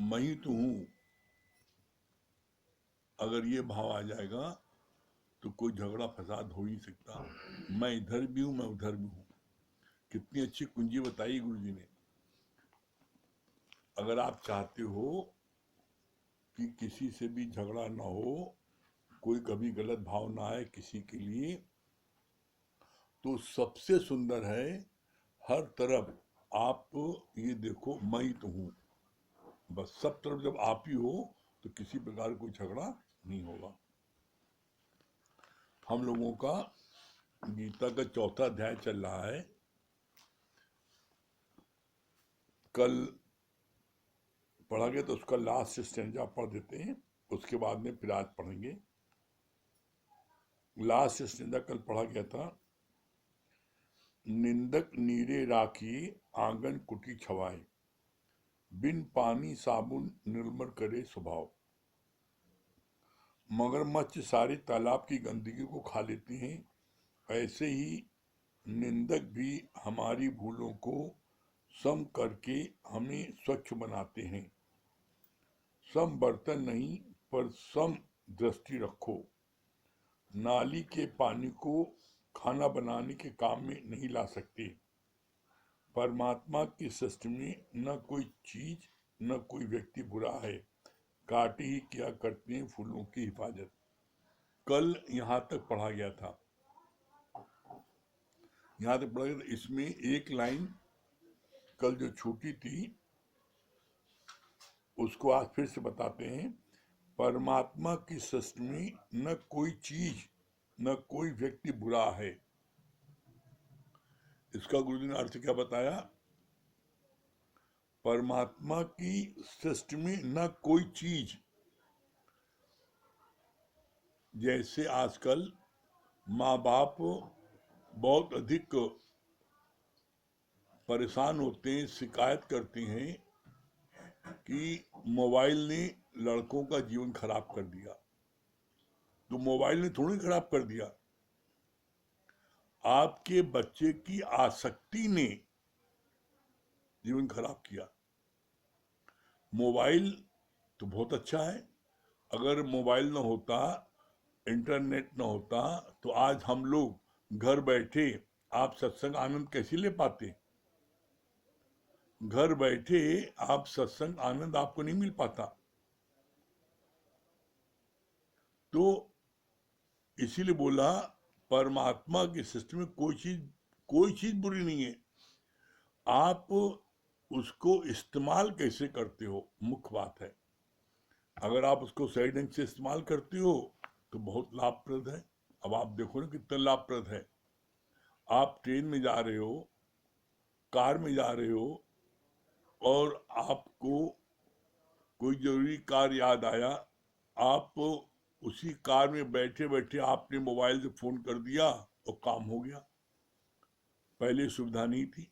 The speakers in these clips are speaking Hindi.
मैं ही तो हूं, अगर ये भाव आ जाएगा तो कोई झगड़ा फसाद हो ही सकता। मैं इधर भी हूं, मैं उधर भी हूं। कितनी अच्छी कुंजी बताई गुरु जी ने। अगर आप चाहते हो कि किसी से भी झगड़ा ना हो, कोई कभी गलत भाव ना आए किसी के लिए, तो सबसे सुंदर है हर तरफ आप ये देखो मैं ही तो हूं। बस सब तरफ जब आप ही हो तो किसी प्रकार कोई झगड़ा नहीं होगा। हम लोगों का गीता का चौथा अध्याय चल रहा है। कल पढ़ा गया तो उसका लास्ट स्टेंजा पढ़ देते हैं, उसके बाद में फिर आज पढ़ेंगे। लास्ट स्टेंजा कल पढ़ा गया था। निंदक नीरे राखी आंगन कुटी छवाए, बिन पानी साबुन निर्मल करे स्वभाव। मगरमच्छ सारे तालाब की गंदगी को खा लेते हैं, ऐसे ही निंदक भी हमारी भूलों को सम करके हमें स्वच्छ बनाते हैं। सम बर्तन नहीं पर सम दृष्टि रखो। नाली के पानी को खाना बनाने के काम में नहीं ला सकते। परमात्मा की सृष्टि में न कोई चीज न कोई व्यक्ति बुरा है, काटे ही क्या करते हैं फूलों की हिफाजत। कल यहाँ तक पढ़ा गया था। यहाँ तक पढ़ा गया था। इसमें एक लाइन कल जो छूटी थी उसको आज फिर से बताते हैं। परमात्मा की सृष्टि में न कोई चीज न कोई व्यक्ति बुरा है। इसका गुरुजी ने अर्थ क्या बताया? परमात्मा की सृष्टि में न कोई चीज, जैसे आजकल माँ बाप बहुत अधिक परेशान होते हैं, शिकायत करते हैं कि मोबाइल ने लड़कों का जीवन खराब कर दिया। तो मोबाइल ने थोड़ी खराब कर दिया, आपके बच्चे की आसक्ति ने जीवन खराब किया। मोबाइल तो बहुत अच्छा है, अगर मोबाइल ना होता, इंटरनेट ना होता, तो आज हम लोग घर बैठे आप सत्संग आनंद कैसे ले पाते? घर बैठे आप सत्संग आनंद आपको नहीं मिल पाता। तो इसीलिए बोला परमात्मा की सृष्टि में कोई चीज बुरी नहीं है। आप उसको इस्तेमाल कैसे करते हो, मुख्य बात है। अगर आप उसको सही ढंग से इस्तेमाल करते हो तो बहुत लाभप्रद है। अब आप देखो ना कितना लाभप्रद है। आप ट्रेन में जा रहे हो, कार में जा रहे हो, और आपको कोई जरूरी कार्य याद आया, आप उसी कार में बैठे बैठे आपने मोबाइल से फोन कर दिया और काम हो गया। पहले सुविधा नहीं थी।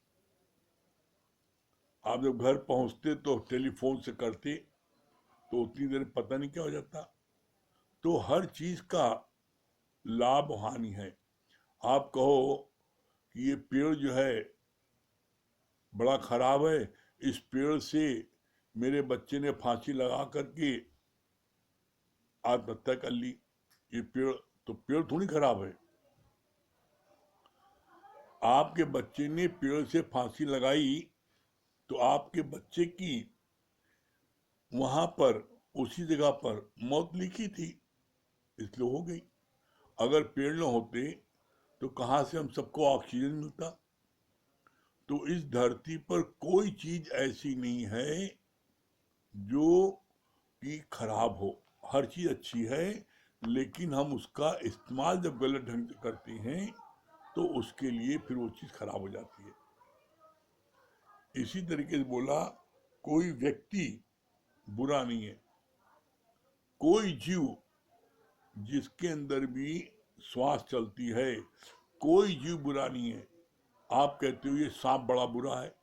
आप जब घर पहुंचते तो टेलीफोन से करते तो उतनी देर पता नहीं क्या हो जाता। तो हर चीज का लाभ हानि है। आप कहो कि ये पेड़ जो है बड़ा खराब है, इस पेड़ से मेरे बच्चे ने फांसी लगा करके आत्महत्या कर ली, ये पेड़ तो पेड़ थोड़ी खराब है। आपके बच्चे ने पेड़ से फांसी लगाई तो आपके बच्चे की वहां पर उसी जगह पर मौत लिखी थी, इसलिए हो गई। अगर पेड़ न होते तो कहां से हम सबको ऑक्सीजन मिलता? तो इस धरती पर कोई चीज ऐसी नहीं है जो कि खराब हो। हर चीज अच्छी है, लेकिन हम उसका इस्तेमाल जब गलत ढंग से करते हैं तो उसके लिए फिर वो चीज खराब हो जाती है। इसी तरीके से बोला कोई व्यक्ति बुरा नहीं है। कोई जीव जिसके अंदर भी श्वास चलती है, कोई जीव बुरा नहीं है। आप कहते हो ये सांप बड़ा बुरा है।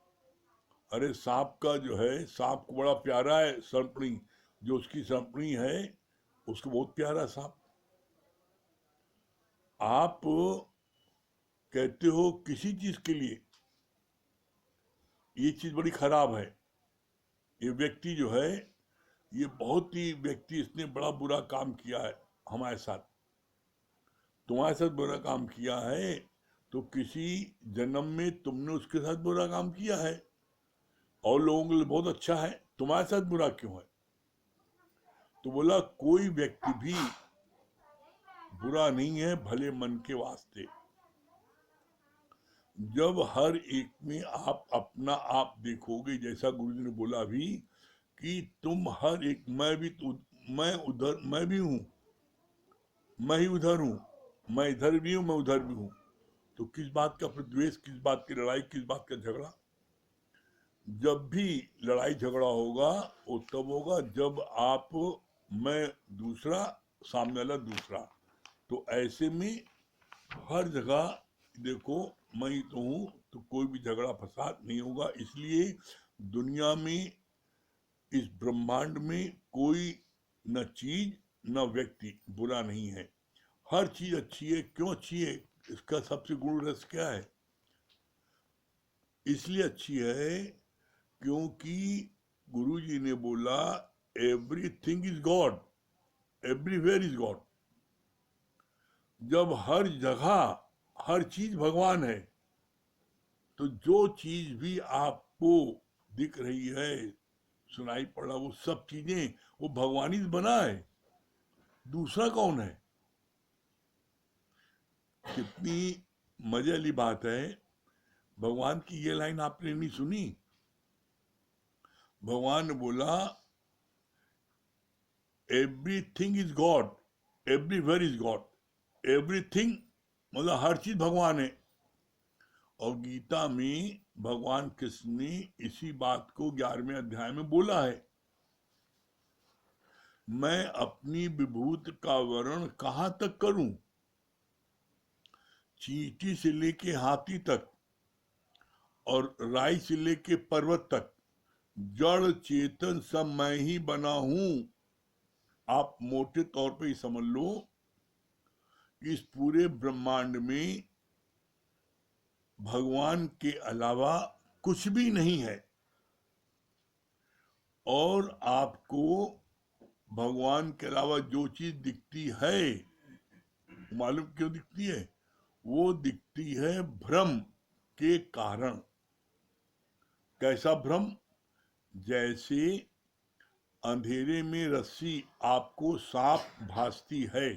अरे सांप का जो है, सांप को बड़ा प्यारा है सरपणी, जो उसकी सरपणी है उसको बहुत प्यारा सांप। आप कहते हो किसी चीज के लिए ये चीज बड़ी खराब है, ये व्यक्ति जो है ये बहुत ही व्यक्ति, इसने बड़ा बुरा काम किया है हमारे साथ, तुम्हारे साथ बुरा काम किया है, तो किसी जन्म में तुमने उसके साथ बुरा काम किया है और लोगों के लिए बहुत अच्छा है, तुम्हारे साथ बुरा क्यों है? तो बोला कोई व्यक्ति भी बुरा नहीं है भले मन के वास्ते। जब हर एक में आप अपना आप देखोगे, जैसा गुरुजी ने बोला अभी कि तुम हर एक, मैं भी तो, मैं उधर, मैं भी हूं, मैं ही उधर हूं, मैं इधर भी हूं, मैं उधर भी हूं, तो किस बात का फिर द्वेष, किस बात की लड़ाई, किस बात का झगड़ा? जब भी लड़ाई झगड़ा होगा वो तब होगा जब आप, मैं दूसरा, सामने वाला दूसरा, तो ऐसे में हर जगह देखो मैं ही तो हूं, तो कोई भी झगड़ा फसाद नहीं होगा। इसलिए दुनिया में, इस ब्रह्मांड में कोई न चीज न व्यक्ति बुरा नहीं है, हर चीज अच्छी है। क्यों अच्छी है? इसका सबसे गुण रस क्या है? इसलिए अच्छी है क्योंकि गुरु जी ने बोला everything is God, everywhere is God. जब हर जगह हर चीज भगवान है, तो जो चीज भी आपको दिख रही है, सुनाई पड़ रहा, वो सब चीजें वो भगवान ही बना है, दूसरा कौन है? कितनी मजे वाली बात है। भगवान की ये लाइन आपने नहीं सुनी? भगवान ने बोला everything is God, everywhere is God. Everything मतलब हर चीज भगवान है। और गीता में भगवान कृष्ण ने इसी बात को 11वें अध्याय में बोला है, मैं अपनी विभूति का वर्णन कहां तक करूं, चींटी से लेके हाथी तक और राई से लेके पर्वत तक, जड़ चेतन सब मैं ही बना हूं। आप मोटे तौर पे ही समझ लो कि इस पूरे ब्रह्मांड में भगवान के अलावा कुछ भी नहीं है। और आपको भगवान के अलावा जो चीज दिखती है, मालूम क्यों दिखती है? वो दिखती है भ्रम के कारण। कैसा भ्रम? जैसे अंधेरे में रस्सी आपको सांप भासती है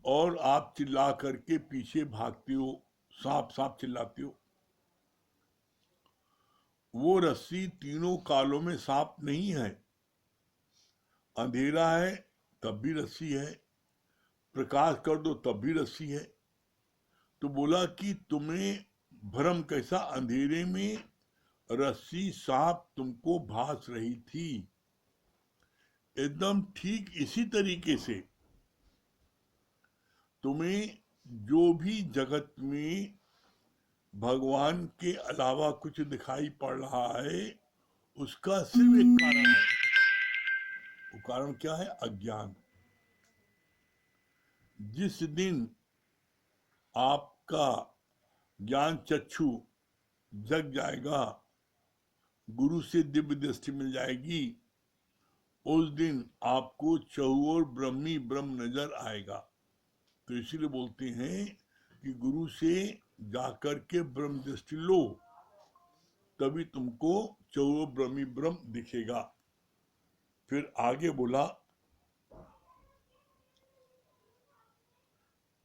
और आप चिल्ला करके पीछे भागते हो, सांप सांप चिल्लाते हो। वो रस्सी तीनों कालों में सांप नहीं है। अंधेरा है तब भी रस्सी है, प्रकाश कर दो तब भी रस्सी है। तो बोला कि तुम्हें भ्रम कैसा? अंधेरे में रस्सी सांप तुमको भास रही थी, एकदम ठीक इसी तरीके से तुम्हें जो भी जगत में भगवान के अलावा कुछ दिखाई पड़ रहा है, उसका सिर्फ एक कारण है। वो कारण क्या है? अज्ञान। जिस दिन आपका ज्ञान चक्षु जग जाएगा, गुरु से दिव्य दृष्टि मिल जाएगी, उस दिन आपको चहुओर ब्रह्मी ब्रह्म नजर आएगा। तो इसीलिए बोलते हैं कि गुरु से जाकर के ब्रह्म दृष्टि लो, तभी तुमको चहुओर ब्रह्मी ब्रह्म दिखेगा। फिर आगे बोला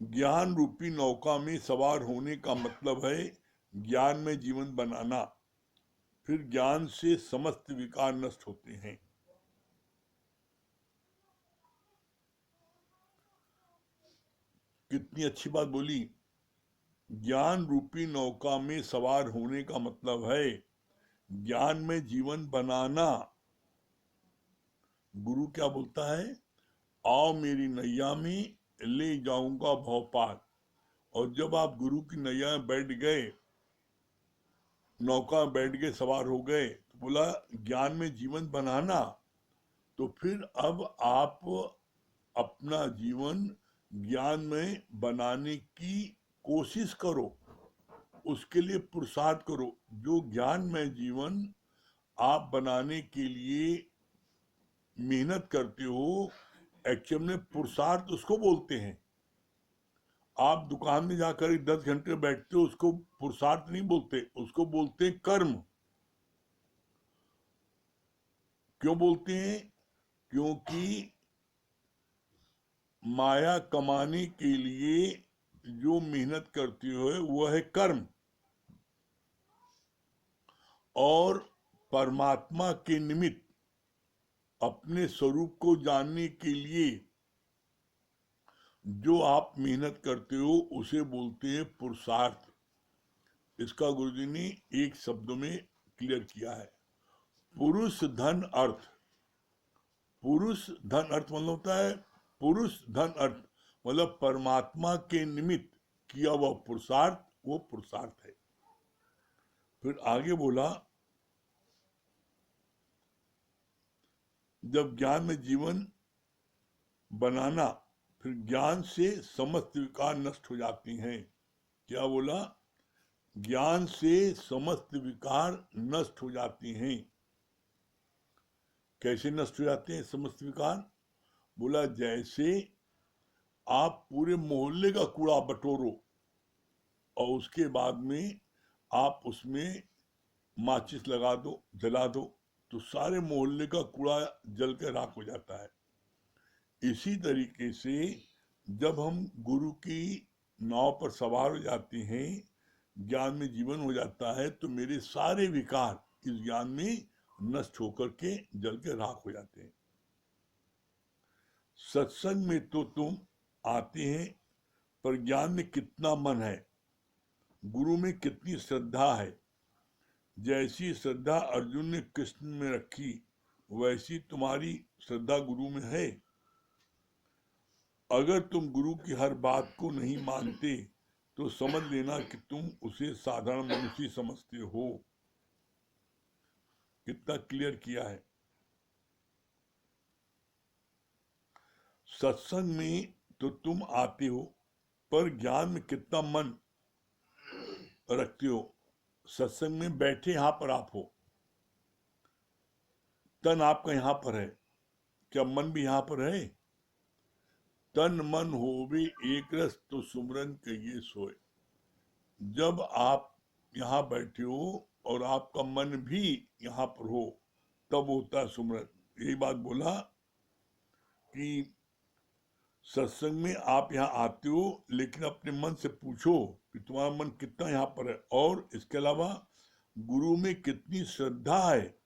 ज्ञान रूपी नौका में सवार होने का मतलब है ज्ञान में जीवन बनाना। फिर ज्ञान से समस्त विकार नष्ट होते हैं। कितनी अच्छी बात बोली। ज्ञान रूपी नौका में सवार होने का मतलब है ज्ञान में जीवन बनाना। गुरु क्या बोलता है? आओ मेरी नैया में ले जाऊंगा भव पार। और जब आप गुरु की नैया में बैठ गए, नौका में बैठ गए, सवार हो गए, तो बोला ज्ञान में जीवन बनाना। तो फिर अब आप अपना जीवन ज्ञान में बनाने की कोशिश करो, उसके लिए पुरुषार्थ करो। जो ज्ञान में जीवन आप बनाने के लिए मेहनत करते हो, एक्चुअल में पुरुषार्थ उसको बोलते हैं। आप दुकान में जाकर 10 घंटे बैठते हो, उसको पुरुषार्थ नहीं बोलते, उसको बोलते हैं कर्म। क्यों बोलते हैं? क्योंकि माया कमाने के लिए जो मेहनत करते हो वह है कर्म, और परमात्मा के निमित्त अपने स्वरूप को जानने के लिए जो आप मेहनत करते हो उसे बोलते हैं पुरुषार्थ। इसका गुरुजी ने एक शब्द में क्लियर किया है, पुरुष धन अर्थ। पुरुष धन अर्थ मतलब होता है, पुरुष धन अर्थ मतलब परमात्मा के निमित्त किया हुआ पुरुषार्थ, वो पुरुषार्थ है। फिर आगे बोला, जब ज्ञान में जीवन बनाना, फिर ज्ञान से समस्त विकार नष्ट हो जाती हैं। क्या बोला? ज्ञान से समस्त विकार नष्ट हो जाती हैं। कैसे नष्ट हो जाते हैं समस्त विकार? बोला, जैसे आप पूरे मोहल्ले का कूड़ा बटोरो और उसके बाद में आप उसमें माचिस लगा दो, जला दो, तो सारे मोहल्ले का कूड़ा जल के राख हो जाता है। इसी तरीके से जब हम गुरु की नाव पर सवार हो जाते हैं, ज्ञान में जीवन हो जाता है, तो मेरे सारे विकार इस ज्ञान में नष्ट होकर के जल के राख हो जाते हैं। सत्संग में तो तुम आते हैं, पर ज्ञान में कितना मन है, गुरु में कितनी श्रद्धा है। जैसी श्रद्धा अर्जुन ने कृष्ण में रखी, वैसी तुम्हारी श्रद्धा गुरु में है। अगर तुम गुरु की हर बात को नहीं मानते तो समझ लेना कि तुम उसे साधारण मनुष्य समझते हो। कितना क्लियर किया है। सत्संग में तो तुम आते हो, पर ज्ञान में कितना मन रखते हो। सत्संग में बैठे यहां पर आप हो, तन आपका यहां पर है, क्या मन भी यहां पर है? तन मन हो भी एक रस, तो सुमरन कहिए सोए। जब आप यहाँ बैठे हो और आपका मन भी यहाँ पर हो, तब होता है सुमरन। यही बात बोला कि सत्संग में आप यहाँ आते हो, लेकिन अपने मन से पूछो कि तुम्हारा मन कितना यहाँ पर है, और इसके अलावा गुरु में कितनी श्रद्धा है।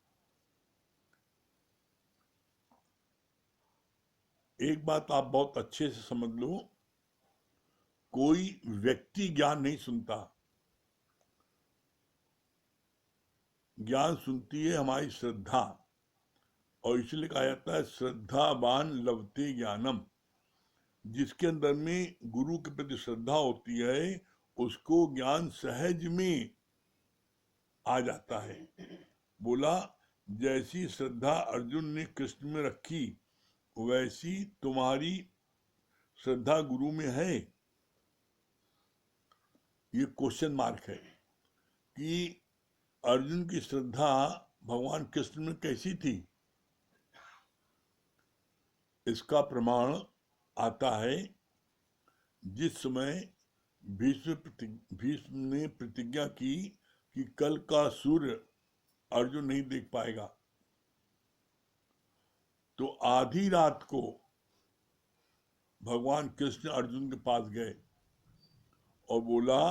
एक बात आप बहुत अच्छे से समझ लो, कोई व्यक्ति ज्ञान नहीं सुनता, ज्ञान सुनती है हमारी श्रद्धा। और इसलिए कहा जाता है श्रद्धावान लभते ज्ञानम। जिसके अंदर में गुरु के प्रति श्रद्धा होती है, उसको ज्ञान सहज में आ जाता है। बोला, जैसी श्रद्धा अर्जुन ने कृष्ण में रखी, वैसी तुम्हारी श्रद्धा गुरु में है। ये क्वेश्चन मार्क है कि अर्जुन की श्रद्धा भगवान कृष्ण में कैसी थी। इसका प्रमाण आता है, जिस समय भीष्म ने प्रतिज्ञा की कि कल का सूर्य अर्जुन नहीं देख पाएगा, तो आधी रात को भगवान कृष्ण अर्जुन के पास गए और बोला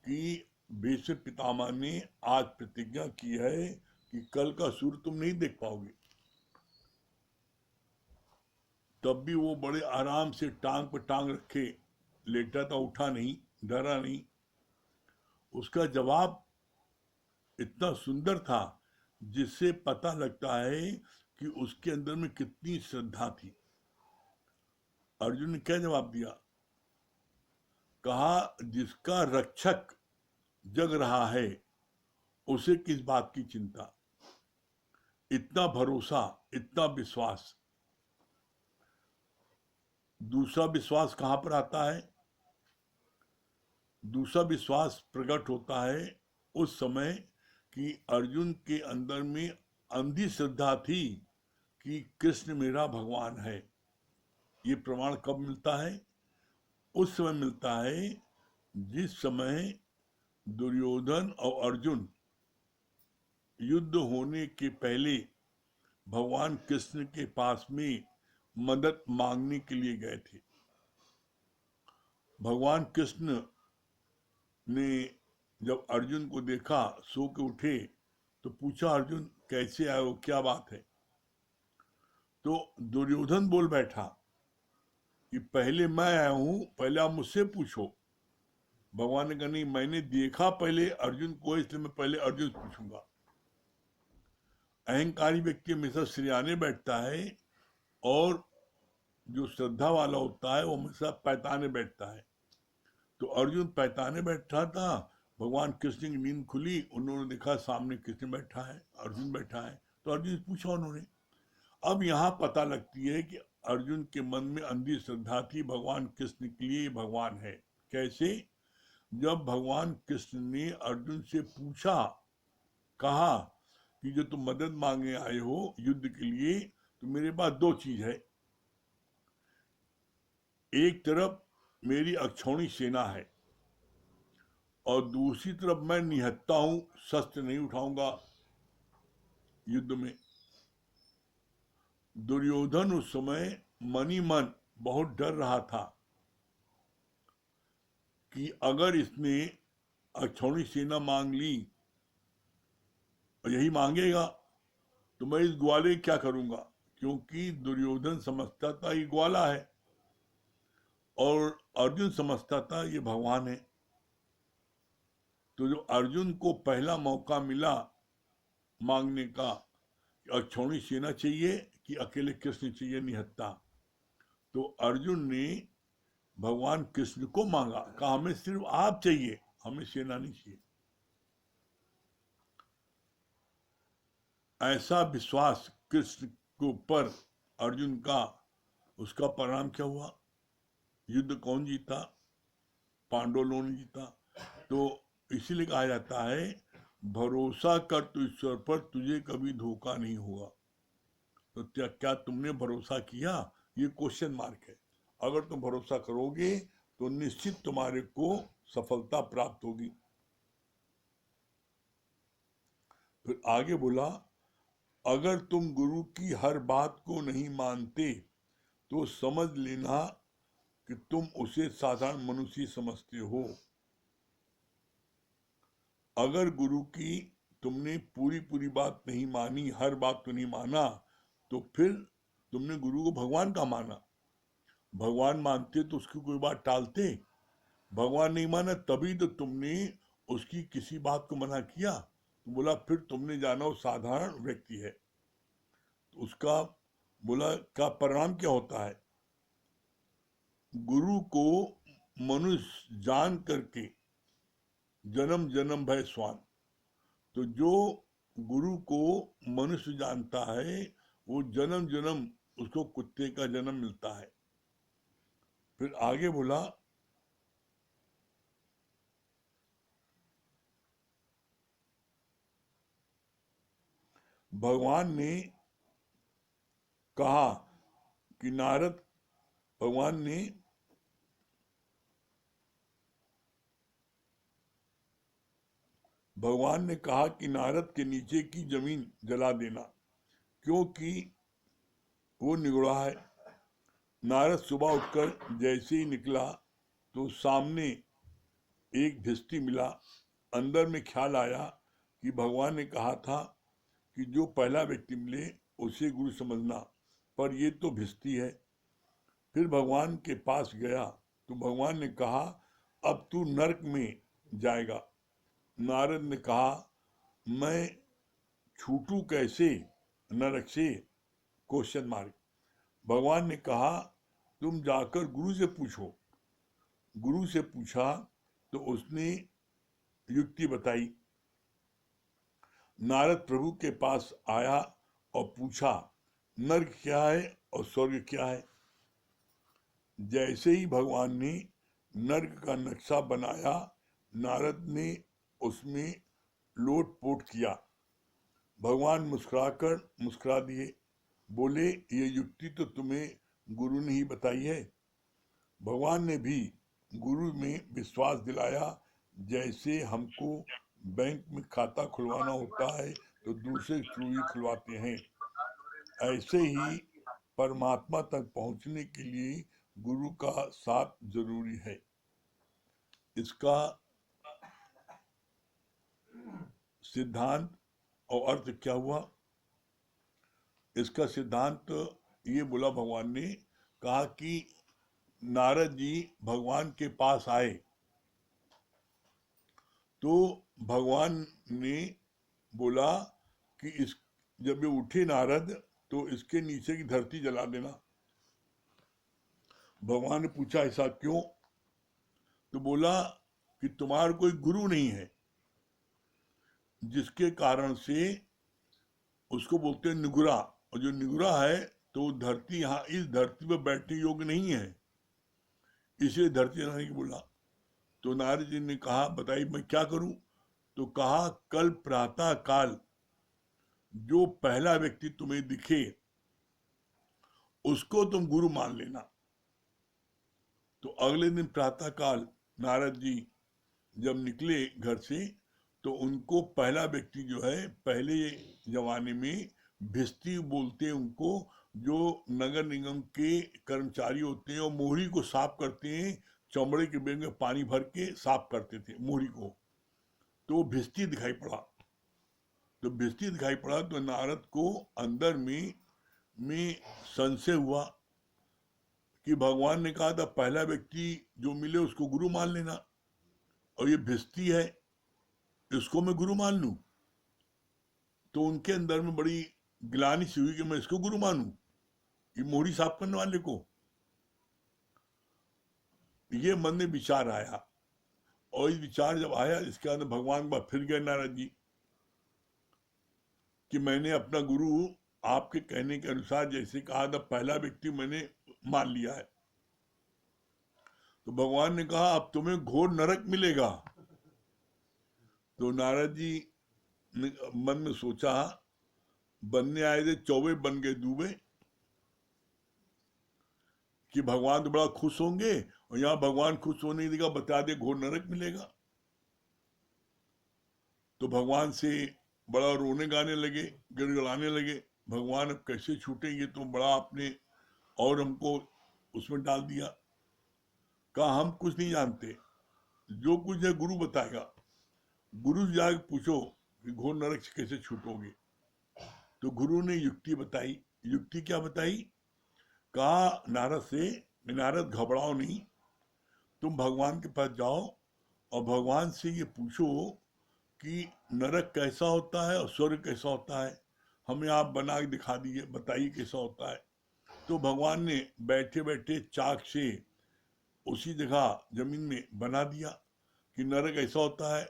कि भीष्म पितामह ने आज प्रतिज्ञा की है कि कल का सूर्य तुम नहीं देख पाओगे। तब भी वो बड़े आराम से टांग पर टांग रखे लेटा था, उठा नहीं, डरा नहीं। उसका जवाब इतना सुंदर था जिससे पता लगता है कि उसके अंदर में कितनी श्रद्धा थी। अर्जुन ने क्या जवाब दिया? कहा, जिसका रक्षक जग रहा है उसे किस बात की चिंता। इतना भरोसा, इतना विश्वास। दूसरा विश्वास कहां पर आता है? दूसरा विश्वास प्रकट होता है उस समय कि अर्जुन के अंदर में अंधी श्रद्धा थी कि कृष्ण मेरा भगवान है। ये प्रमाण कब मिलता है? उस समय मिलता है जिस समय दुर्योधन और अर्जुन युद्ध होने के पहले भगवान कृष्ण के पास में मदद मांगने के लिए गए थे। भगवान कृष्ण ने जब अर्जुन को देखा, सो के उठे, तो पूछा, अर्जुन कैसे आए हो, क्या बात है? तो दुर्योधन बोल बैठा कि पहले मैं आया हूं, पहले आप मुझसे पूछो। भगवान ने कहा नहीं, मैंने देखा पहले अर्जुन को, इसलिए मैं पहले अर्जुन से पूछूंगा। अहंकारी व्यक्ति हमेशा सिरहाने बैठता है और जो श्रद्धा वाला होता है वो हमेशा पैताने बैठता है। तो अर्जुन पैताने बैठा था, भगवान कृष्ण की नींद खुली, उन्होंने देखा सामने कृष्ण बैठा है, अर्जुन बैठा है, तो अर्जुन से पूछा उन्होंने। अब यहाँ पता लगती है कि अर्जुन के मन में अंधी श्रद्धा थी भगवान कृष्ण के लिए भगवान है। कैसे? जब भगवान कृष्ण ने अर्जुन से पूछा, कहा कि जो तुम मदद मांगे आए हो युद्ध के लिए, तो मेरे पास दो चीज है। एक तरफ मेरी अक्षौणी सेना है और दूसरी तरफ मैं निहत्ता हूं, शस्त्र नहीं उठाऊंगा युद्ध में। दुर्योधन उस समय मन ही मन बहुत डर रहा था कि अगर इसने अक्षौणी सेना मांग ली और यही मांगेगा तो मैं इस ग्वाले क्या करूंगा, क्योंकि दुर्योधन समझता था ये ग्वाला है और अर्जुन समझता था ये भगवान है। तो जो अर्जुन को पहला मौका मिला मांगने का, अक्षौणी सेना चाहिए कि अकेले कृष्ण चाहिए निहत्ता, तो अर्जुन ने भगवान कृष्ण को मांगा, कहा हमें सिर्फ आप चाहिए, हमें सेना नहीं चाहिए। ऐसा विश्वास कृष्ण के ऊपर अर्जुन का, उसका परिणाम क्या हुआ? युद्ध कौन जीता? पांडवों ने जीता। तो इसीलिए कहा जाता है भरोसा कर तो ईश्वर पर, तुझे कभी धोखा नहीं होगा। तो क्या तुमने भरोसा किया? ये क्वेश्चन मार्क है। अगर तुम भरोसा करोगे तो निश्चित तुम्हारे को सफलता प्राप्त होगी। फिर आगे बोला, अगर तुम गुरु की हर बात को नहीं मानते तो समझ लेना कि तुम उसे साधारण मनुष्य समझते हो। अगर गुरु की तुमने पूरी पूरी बात नहीं मानी, हर बात तो नहीं माना, तो फिर तुमने गुरु को भगवान का माना। भगवान मानते तो उसकी कोई बात टालते? भगवान नहीं माना तभी तो तुमने उसकी किसी बात को मना किया। तो बोला फिर तुमने जाना वो साधारण व्यक्ति है। तो उसका बोला का परिणाम क्या होता है? गुरु को मनुष्य जान करके जन्म जन्म भय स्वान। तो जो गुरु को मनुष्य जानता है वो जन्म जन्म उसको कुत्ते का जन्म मिलता है। फिर आगे बोला, भगवान ने कहा कि नारद, भगवान ने कहा कि नारद के नीचे की जमीन जला देना, क्योंकि वो निगुड़ा है। नारद सुबह उठकर जैसे ही निकला तो सामने एक भिस्ती मिला। अंदर में ख्याल आया कि भगवान ने कहा था कि जो पहला व्यक्ति मिले उसे गुरु समझना, पर ये तो भिस्ती है। फिर भगवान के पास गया तो भगवान ने कहा अब तू नरक में जाएगा। नारद ने कहा मैं छूटू कैसे नरक से? Question mark. भगवान ने कहा तुम जाकर गुरु से पूछो। गुरु से पूछा तो उसने युक्ति बताई। नारद प्रभु के पास आया और पूछा नरक क्या है और स्वर्ग क्या है? जैसे ही भगवान ने नरक का नक्शा बनाया, नारद ने उसमें लोट पोट किया। भगवान मुस्कुरा दिए बोले ये युक्ति तो तुम्हें गुरु ने ही बताई है। भगवान ने भी गुरु में विश्वास दिलाया। जैसे हमको बैंक में खाता खुलवाना होता है तो दूसरे के थ्रू ही खुलवाते हैं, ऐसे ही परमात्मा तक पहुंचने के लिए गुरु का साथ जरूरी है। इसका सिद्धांत और अर्थ क्या हुआ? इसका सिद्धांत ये बोला, भगवान ने कहा कि नारद जी भगवान के पास आए तो भगवान ने बोला कि इस जब ये उठे नारद तो इसके नीचे की धरती जला देना। भगवान ने पूछा ऐसा क्यों? तो बोला कि तुम्हारा कोई गुरु नहीं है, जिसके कारण से उसको बोलते हैं निगुरा, और जो निगुरा है तो धरती यहाँ इस धरती पर बैठने योग्य नहीं है, इसलिए धरती जलाने की बोला। तो नारद जी ने कहा बताइए मैं क्या करूं? तो कहा कल प्रातः काल जो पहला व्यक्ति तुम्हें दिखे उसको तुम गुरु मान लेना। तो अगले दिन प्रातः काल नारद जी जब निकले घर से तो उनको पहला व्यक्ति जो है, पहले जमाने में भिस्ती बोलते हैं उनको, जो नगर निगम के कर्मचारी होते हैं और मोहरी को साफ करते हैं, चमड़े के बैग में पानी भर के साफ करते थे मोहरी को, तो वो भिस्ती दिखाई पड़ा। तो भिस्ती दिखाई पड़ा तो नारद को अंदर में संशय हुआ कि भगवान ने कहा था पहला व्यक्ति जो मिले उसको गुरु मान लेना, और ये भिस्ती है इसको मैं गुरु मान लूं। तो उनके अंदर में बड़ी ग्लानि सी हुई कि मैं इसको गुरु मानूं, ये मोहरी साफ करने वाले को। ये मन में विचार आया, और ये विचार जब आया इसके बाद भगवान के पास फिर गए नारद जी कि मैंने अपना गुरु आपके कहने के अनुसार जैसे कहा था पहला व्यक्ति मैंने मान लिया है। तो भगवान ने कहा अब तुम्हें घोर नरक मिलेगा। तो नारद जी ने मन में सोचा बनने आए थे 24 बन गए दूबे, कि भगवान तो बड़ा खुश होंगे, और यहाँ भगवान खुश होने की जगह बता दे घोर नरक मिलेगा। तो भगवान से बड़ा रोने गाने लगे, गिड़गिड़ाने लगे, भगवान अब कैसे छूटेंगे, तो बड़ा आपने और हमको उसमें डाल दिया। कहा हम कुछ नहीं जानते, जो कुछ है गुरु बताएगा, गुरु से जाकर पूछो कि घोर नरक से कैसे छूटोगे। तो गुरु ने युक्ति बताई। युक्ति क्या बताई? कहा नारद से, नारद घबराओ नहीं, तुम भगवान के पास जाओ और भगवान से ये पूछो कि नरक कैसा होता है और स्वर्ग कैसा होता है, हमें आप बना के दिखा दीजिए, बताइए कैसा होता है। तो भगवान ने बैठे बैठे चाक से उसी जगह जमीन में बना दिया कि नरक ऐसा होता है,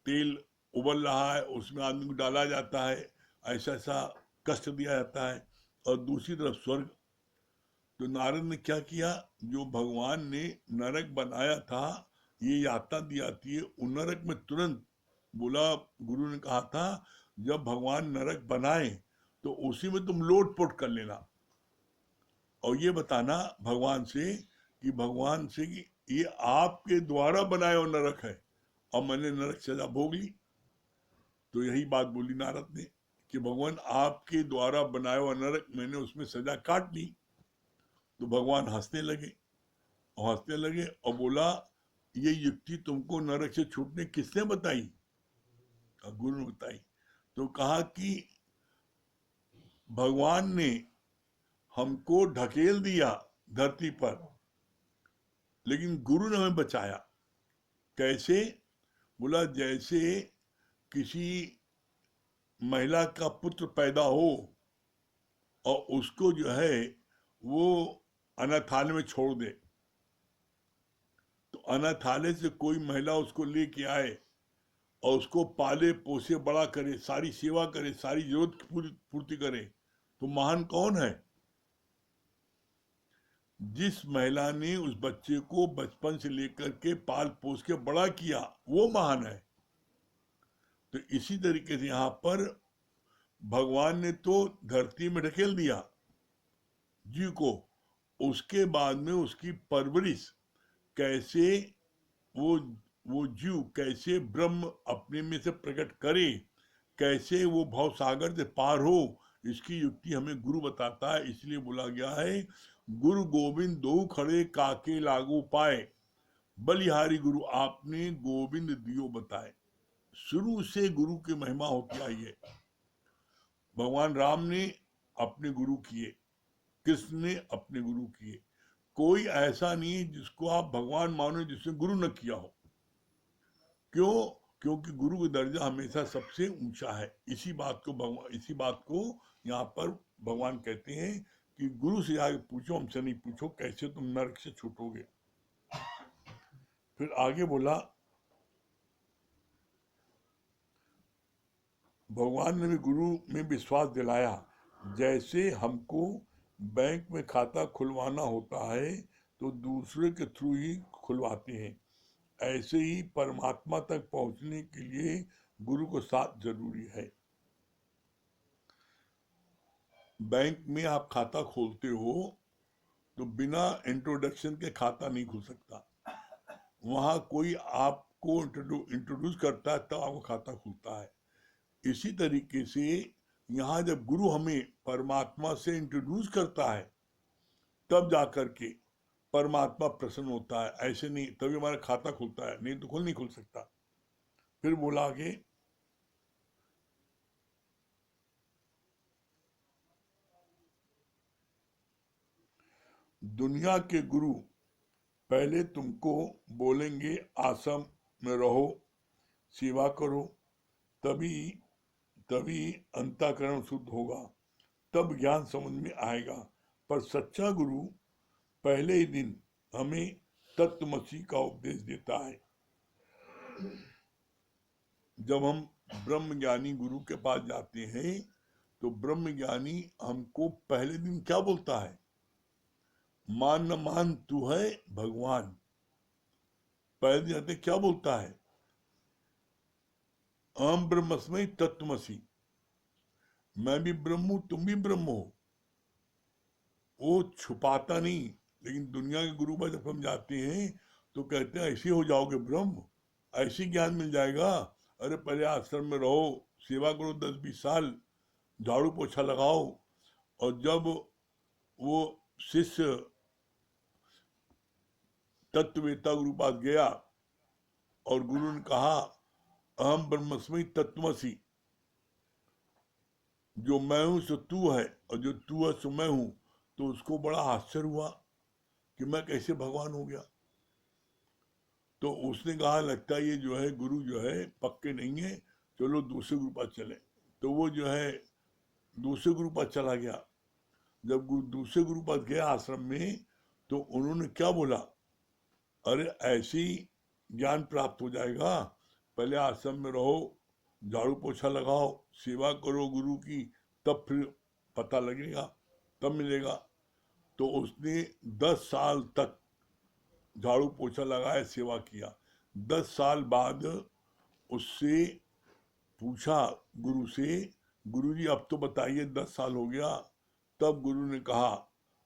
तेल उबल रहा है उसमें आदमी को डाला जाता है, ऐसा ऐसा कष्ट दिया जाता है, और दूसरी तरफ स्वर्ग। तो नारद ने क्या किया, जो भगवान ने नरक बनाया था ये यातना दी जाती है, उन नरक में तुरंत बोला, गुरु ने कहा था जब भगवान नरक बनाए तो उसी में तुम लोट पोट कर लेना, और ये बताना भगवान से कि ये आपके द्वारा बनाया हुआ नरक है और मैंने नरक सजा भोग ली। तो यही बात बोली नारद ने कि भगवान आपके द्वारा बनाया हुआ नरक मैंने उसमें सजा काट ली। तो भगवान हंसने लगे और बोला ये युक्ति तुमको नरक से छूटने किसने बताई? गुरु ने बताई। तो कहा कि भगवान ने हमको ढकेल दिया धरती पर, लेकिन गुरु ने हमें बचाया। कैसे? बोला जैसे किसी महिला का पुत्र पैदा हो और उसको जो है वो अनाथालय में छोड़ दे, तो अनाथालय से कोई महिला उसको लेके आए और उसको पाले पोसे बड़ा करे, सारी सेवा करे, सारी जरूरत की पूर्ति करे, तो महान कौन है? जिस महिला ने उस बच्चे को बचपन से लेकर के पाल पोस के बड़ा किया वो महान है। तो इसी तरीके से यहाँ पर भगवान ने तो धरती में ढकेल दिया जीव को, उसके बाद में उसकी परवरिश कैसे, वो वो जीव कैसे ब्रह्म अपने में से प्रकट करे, कैसे वो भव सागर से पार हो, इसकी युक्ति हमें गुरु बताता है। इसलिए बोला गया है, गुरु गोविंद दो खड़े काके लागू पाए, बलिहारी गुरु आपने गोविंद दियो बताए। शुरू से गुरु की महिमा होती आई है। भगवान राम ने अपने गुरु किए, कृष्ण ने अपने गुरु किए, कोई ऐसा नहीं है जिसको आप भगवान मानो जिसने गुरु न किया हो। क्यों? क्योंकि गुरु का दर्जा हमेशा सबसे ऊंचा है। इसी बात को यहाँ पर भगवान कहते हैं कि गुरु से आगे पूछो, हमसे नहीं पूछो कैसे तुम नरक से छूटोगे। फिर आगे बोला, भगवान ने भी गुरु में विश्वास दिलाया, जैसे हमको बैंक में खाता खुलवाना होता है तो दूसरे के थ्रू ही खुलवाते हैं, ऐसे ही परमात्मा तक पहुंचने के लिए गुरु को साथ जरूरी है। बैंक में आप खाता खोलते हो तो बिना इंट्रोडक्शन के खाता नहीं खुल सकता, वहां कोई आपको इंट्रोड्यूस करता है तब आपका खाता खुलता है। इसी तरीके से यहाँ जब गुरु हमें परमात्मा से इंट्रोड्यूस करता है तब जाकर के परमात्मा प्रसन्न होता है, ऐसे नहीं तभी हमारा खाता खुलता है, नहीं तो नहीं खुल सकता। फिर बोला आगे, दुनिया के गुरु पहले तुमको बोलेंगे आश्रम में रहो, सेवा करो, तभी तभी अंतःकरण शुद्ध होगा, तब ज्ञान समझ में आएगा। पर सच्चा गुरु पहले ही दिन हमें तत्वमसी का उपदेश देता है। जब हम ब्रह्म ज्ञानी गुरु के पास जाते हैं तो ब्रह्म ज्ञानी हमको पहले दिन क्या बोलता है, मान न मान तू है भगवान। पहले दिन आते क्या बोलता है, अहम ब्रह्मस्मै तत्वमसी, मैं भी ब्रह्म हूं तुम भी ब्रह्म हो। वो छुपाता नहीं, लेकिन दुनिया के गुरु पर जब हम जाते हैं तो कहते हैं ऐसे हो जाओगे ब्रह्म, ऐसे ज्ञान मिल जाएगा। अरे पहले आश्रम में रहो, सेवा करो 10-20 साल, झाड़ू पोछा लगाओ। और जब वो शिष्य तत्ववेता गुरु पास गया और गुरु ने कहा अहम ब्रह्मस्मै तत्वमसी, जो मैं हूं सो तू है और जो तू है सो मैं हूं, तो उसको बड़ा आश्चर्य हुआ कि मैं कैसे भगवान हो गया। तो उसने कहा लगता है ये जो है गुरु जो है पक्के नहीं है, चलो दूसरे गुरु पास चले। तो वो जो है दूसरे गुरु पास चला गया। जब दूसरे गुरु पास गया आश्रम में तो उन्होंने क्या बोला, अरे ऐसी ज्ञान प्राप्त हो जाएगा, पहले आश्रम में रहो, झाड़ू पोछा लगाओ, सेवा करो गुरु की, तब फिर पता लगेगा, तब मिलेगा। तो उसने 10 साल तक झाड़ू पोछा लगाया, सेवा किया। 10 साल बाद उससे पूछा गुरु से, गुरु जी अब तो बताइए 10 साल हो गया। तब गुरु ने कहा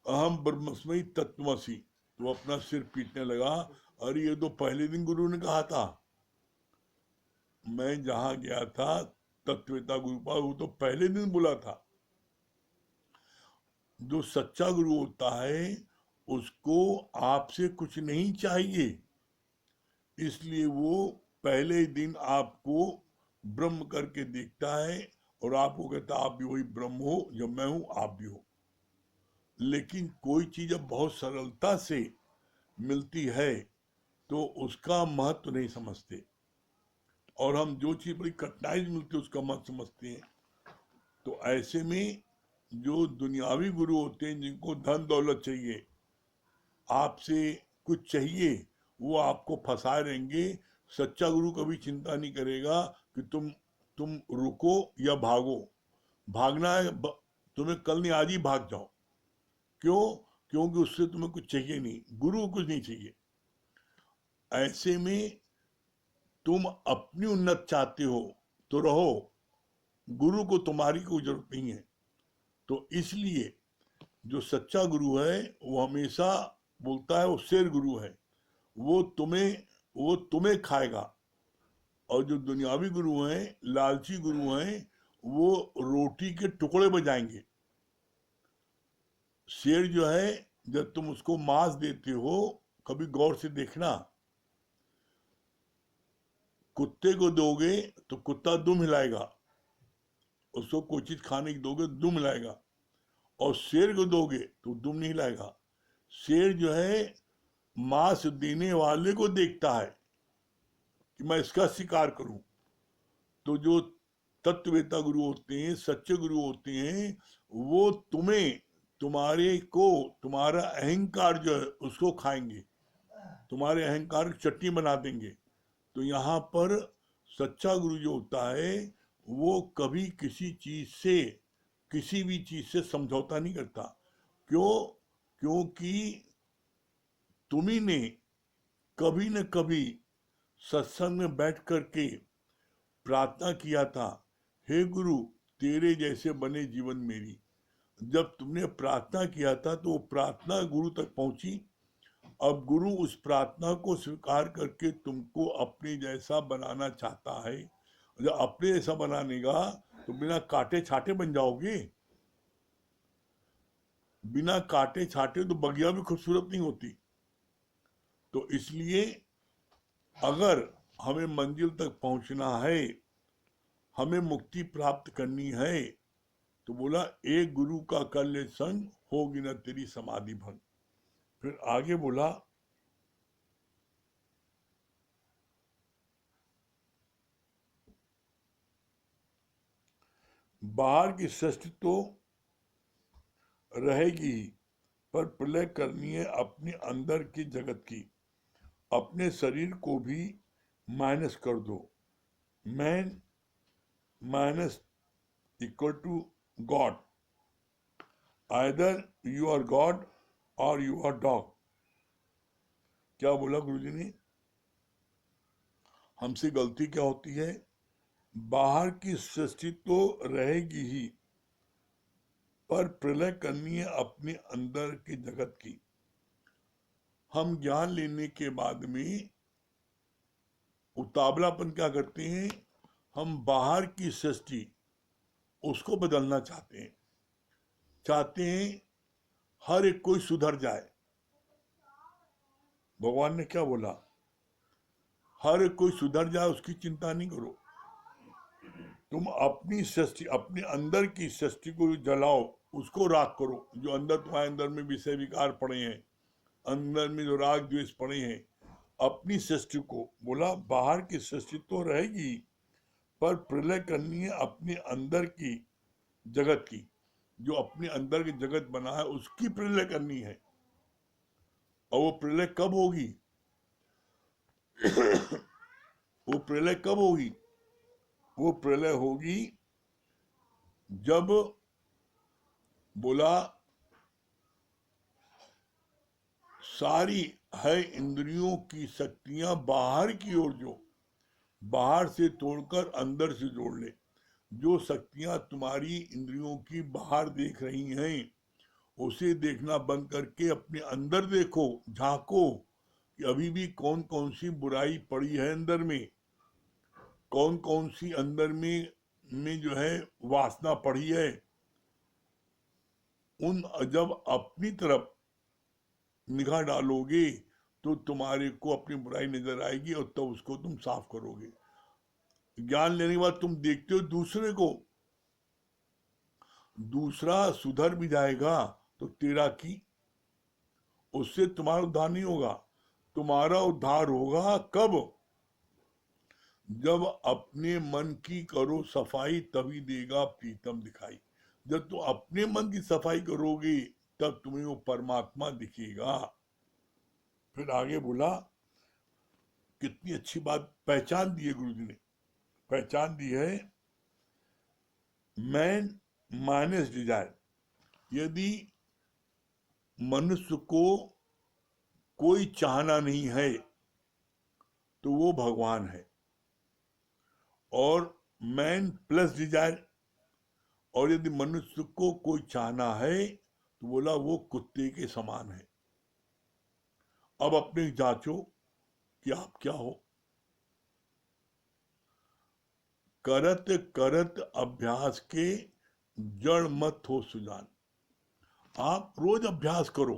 अहम ब्रह्मस्मै तत्वमसी। तो अपना सिर पीटने लगा, अरे ये तो पहले दिन गुरु ने कहा था, मैं जहां गया था तत्ववेता गुरु पास वो तो पहले दिन बोला था। जो सच्चा गुरु होता है उसको आपसे कुछ नहीं चाहिए, इसलिए वो पहले ही दिन आपको ब्रह्म करके देखता है और आपको कहता है आप भी वही ब्रह्म हो, जब मैं हूं आप भी हो। लेकिन कोई चीज अब बहुत सरलता से मिलती है तो उसका महत्व नहीं समझते, और हम जो चीज बड़ी कठिनाई मिलती है उसका महत्व समझते हैं। तो ऐसे में जो दुनियावी गुरु होते हैं, जिनको धन दौलत चाहिए, आपसे कुछ चाहिए, वो आपको फंसाए रहेंगे। सच्चा गुरु कभी चिंता नहीं करेगा कि तुम रुको या भागो। भागना है तुम्हें कल नहीं आज ही भाग जाओ। क्यों? क्योंकि उससे तुम्हें कुछ चाहिए नहीं, गुरु को कुछ नहीं चाहिए। ऐसे में तुम अपनी उन्नत चाहते हो तो रहो, गुरु को तुम्हारी कोई जरूरत नहीं है। तो इसलिए जो सच्चा गुरु है वो हमेशा बोलता है वो शेर गुरु है, वो तुम्हें खाएगा। और जो दुनियावी गुरु हैं, लालची गुरु हैं, वो रोटी के टुकड़े बजाएंगे। शेर जो है, जब तुम उसको मांस देते हो, कभी गौर से देखना, कुत्ते को दोगे तो कुत्ता दुम हिलाएगा, उसको कोई चीज खाने की दोगे दुम हिलाएगा, और शेर को दोगे तो दुम नहीं हिलाएगा। शेर जो है मांस देने वाले को देखता है कि मैं इसका शिकार करूं। तो जो तत्ववेता गुरु होते हैं, सच्चे गुरु होते हैं, वो तुम्हारा अहंकार जो है उसको खाएंगे, तुम्हारे अहंकार की चटनी बना देंगे। तो यहाँ पर सच्चा गुरु जो होता है वो कभी किसी भी चीज से समझौता नहीं करता। क्योंकि तुम्ही ने कभी न कभी सत्संग में बैठ करके प्रार्थना किया था, हे गुरु तेरे जैसे बने जीवन मेरी। जब तुमने प्रार्थना किया था तो वो प्रार्थना गुरु तक पहुंची। अब गुरु उस प्रार्थना को स्वीकार करके तुमको अपने जैसा बनाना चाहता है। जब अपने जैसा बनाने का तो बिना काटे छाटे बन जाओगे। बिना काटे छाटे तो बगिया भी खूबसूरत नहीं होती। तो इसलिए अगर हमें मंजिल तक पहुंचना है, हमें मुक्ति प्राप्त करनी है, तो बोला एक गुरु का कर ले संग, होगी ना तेरी समाधि भंग। फिर आगे बोला, बाहर की सृष्टि तो रहेगी ही, पर प्रलय करनी है अपने अंदर की जगत की। अपने शरीर को भी माइनस कर दो। Man minus equal to god. Either you are god और यू आर डॉग। क्या बोला गुरुजी ने? हमसे गलती क्या होती है? बाहर की सृष्टि तो रहेगी ही, पर प्रलय करनी है अपने अंदर की जगत की। हम ज्ञान लेने के बाद में उतावलापन क्या करते हैं? हम बाहर की सृष्टि उसको बदलना चाहते हैं हर एक कोई सुधर जाए। भगवान ने क्या बोला? हर एक कोई सुधर जाए उसकी चिंता नहीं करो। तुम अपनी सृष्टि, अपने अंदर की सृष्टि को जलाओ, उसको राख करो। जो अंदर तुम्हारे अंदर में विषय विकार पड़े हैं, अंदर में जो राग द्वेष पड़े हैं, अपनी सृष्टि को, बोला बाहर की सृष्टि तो रहेगी, पर प्रलय करनी है अपने अंदर की जगत की। जो अपने अंदर की जगत बना है उसकी प्रलय करनी है। और वो प्रलय कब होगी? वो प्रलय कब होगी? वो प्रलय होगी जब, बोला सारी है इंद्रियों की शक्तियां बाहर की ओर, जो बाहर से तोड़कर अंदर से जोड़ ले। जो शक्तियां तुम्हारी इंद्रियों की बाहर देख रही हैं, उसे देखना बंद करके अपने अंदर देखो, झांको कि अभी भी कौन कौन सी बुराई पड़ी है अंदर में, कौन कौन सी अंदर में जो है वासना पड़ी है। उन जब अपनी तरफ निगाह डालोगे तो तुम्हारे को अपनी बुराई नजर आएगी और तब उसको तुम साफ करोगे। ज्ञान लेने के बाद तुम देखते हो दूसरे को, दूसरा सुधर भी जाएगा तो तेरा की, उससे तुम्हारा उद्धार नहीं होगा। तुम्हारा उद्धार होगा कब? जब अपने मन की करो सफाई, तभी देगा प्रीतम दिखाई। जब तुम अपने मन की सफाई करोगे तब तुम्हें वो परमात्मा दिखेगा। फिर आगे बोला, कितनी अच्छी बात पहचान दी है गुरु जी ने। पहचान दी है, मैन माइनस डिजायर। यदि मनुष्य को कोई चाहना नहीं है तो वो भगवान है। और मैन प्लस डिजायर, और यदि मनुष्य को कोई चाहना है तो बोला वो कुत्ते के समान है। अब अपने जांचो कि आप क्या हो। करत करत अभ्यास के जड़ मत हो सुजान। आप रोज अभ्यास करो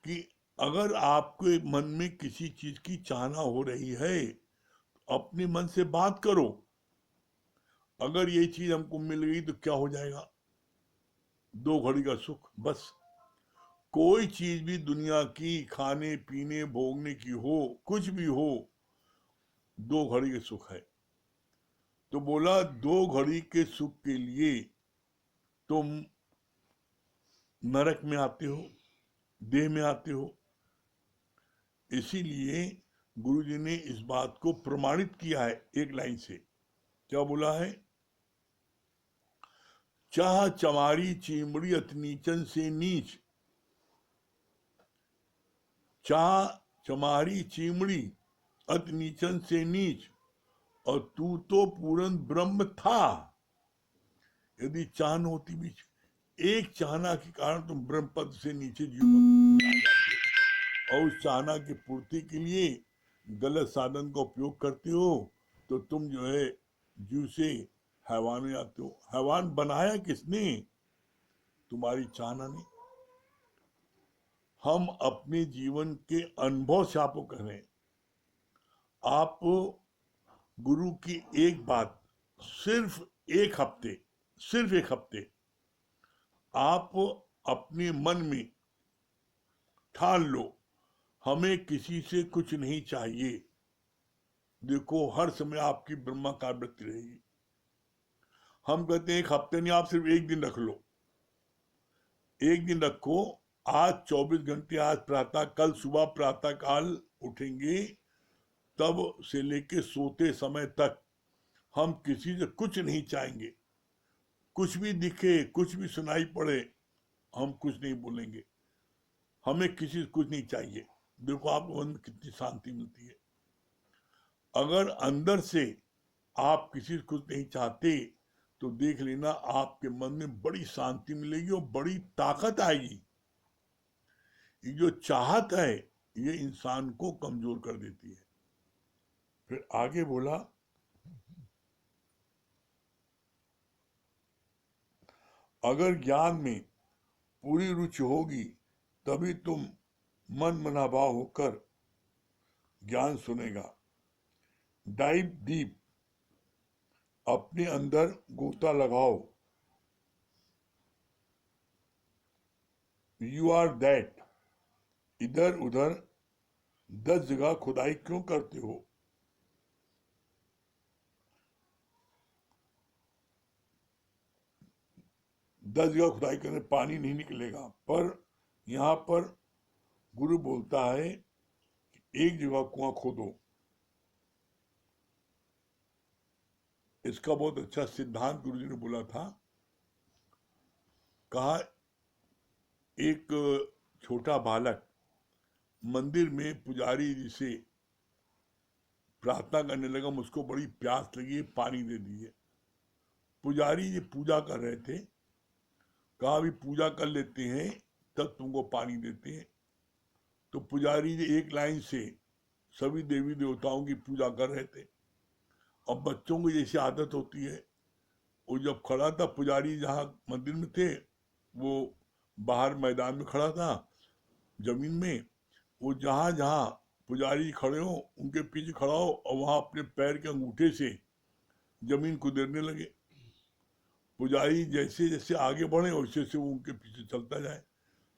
कि अगर आपके मन में किसी चीज की चाहना हो रही है तो अपने मन से बात करो, अगर ये चीज हमको मिल गई तो क्या हो जाएगा, 2 घड़ी का सुख बस। कोई चीज भी दुनिया की खाने पीने भोगने की हो, कुछ भी हो, 2 घड़ी के सुख है। तो बोला 2 घड़ी के सुख के लिए तुम नरक में आते हो, देह में आते हो। इसीलिए गुरुजी ने इस बात को प्रमाणित किया है एक लाइन से। क्या बोला है? चाह चमारी चिमड़ी अति नीचन से नीच, चाह चमारी चिमड़ी अति नीचन से नीच, और तू तो पूर्ण ब्रह्म था। यदि चाहन होती भी एक चाहना के कारण तुम ब्रह्म पद से नीचे जीवन में आ जाते हो, और उस चाहना की पूर्ति के लिए गलत साधन का उपयोग करते हो तो तुम जो है जीव से हैवान हो जाते हो। हैवान बनाया किसने? तुम्हारी चाहना ने। हम अपने जीवन के अनुभव से आपको कह रहे हैं, आप गुरु की एक बात सिर्फ एक हफ्ते आप अपने मन में ठान लो, हमें किसी से कुछ नहीं चाहिए। देखो हर समय आपकी ब्रह्माकार वृत्ति रहेगी। हम कहते हैं एक हफ्ते नहीं, आप सिर्फ एक दिन रख लो। एक दिन रखो, आज 24 घंटे, आज प्रातः, कल सुबह प्रातः काल उठेंगे तब से लेके सोते समय तक हम किसी से कुछ नहीं चाहेंगे। कुछ भी दिखे, कुछ भी सुनाई पड़े, हम कुछ नहीं बोलेंगे। हमें किसी से कुछ नहीं चाहिए। देखो आपको मन में कितनी शांति मिलती है। अगर अंदर से आप किसी से कुछ नहीं चाहते तो देख लेना आपके मन में बड़ी शांति मिलेगी और बड़ी ताकत आएगी। ये जो चाहत है ये इंसान को कमजोर कर देती है। फिर आगे बोला, अगर ज्ञान में पूरी रुचि होगी तभी तुम मन मनाभाव होकर ज्ञान सुनेगा। डाइव डीप, अपने अंदर गोता लगाओ। यू आर दैट, इधर उधर 10 जगह खुदाई क्यों करते हो? दस जगह खुदाई करने पानी नहीं निकलेगा। पर यहाँ पर गुरु बोलता है कि एक जगह कुआं खोदो। इसका बहुत अच्छा सिद्धांत गुरु जी ने बोला था। कहा एक छोटा बालक मंदिर में पुजारी जी से प्रार्थना करने लगा, मुझको बड़ी प्यास लगी, पानी दे दिए। पुजारी जी पूजा कर रहे थे, कहा अभी पूजा कर लेते हैं तब तुमको पानी देते हैं। तो पुजारी जी एक लाइन से सभी देवी देवताओं की पूजा कर रहे थे। अब बच्चों को जैसी आदत होती है, वो जब खड़ा था, पुजारी जहाँ मंदिर में थे वो बाहर मैदान में खड़ा था जमीन में, वो जहाँ जहाँ पुजारी खड़े हो उनके पीछे खड़ा हो और वहाँ अपने पैर के अंगूठे से जमीन को देने लगे। पुजारी जैसे जैसे आगे बढ़े वैसे वैसे वो उनके पीछे चलता जाए।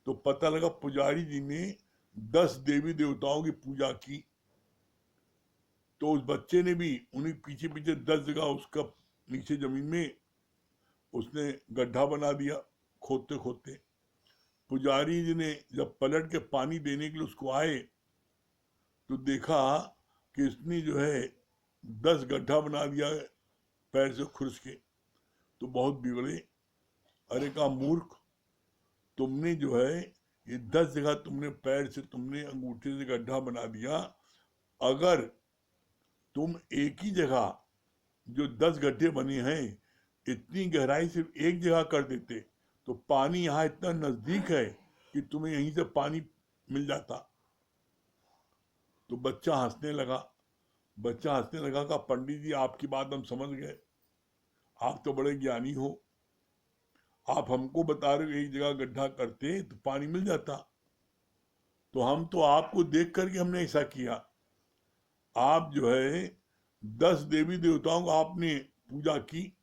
तो पता लगा पुजारी जी ने 10 देवी देवताओं की पूजा की। तो उस बच्चे ने भी उन्हीं पीछे पीछे 10 जगह उसका नीचे जमीन में उसने गड्ढा बना दिया खोदते खोदते। पुजारी जी ने जब पलट के पानी देने के लिए उसको आए तो देखा कि इसने जो है 10 गड्ढा बना दिया पैर से खुरस के। तो बहुत बिगड़े। अरे कहा मूर्ख, तुमने जो है ये 10 जगह तुमने पैर से तुमने अंगूठे से गड्ढा बना दिया। अगर तुम एक ही जगह जो 10 गड्ढे बने हैं इतनी गहराई सिर्फ एक जगह कर देते तो पानी यहाँ इतना नजदीक है कि तुम्हें यहीं से पानी मिल जाता। तो बच्चा हंसने लगा। बच्चा हंसने लगा कहा, पंडित जी आपकी बात हम समझ गए, आप तो बड़े ज्ञानी हो, आप हमको बता रहे हो एक जगह गड्ढा करते तो पानी मिल जाता, तो हम तो आपको देख करके हमने ऐसा किया। आप जो है 10 देवी देवताओं को आपने पूजा की,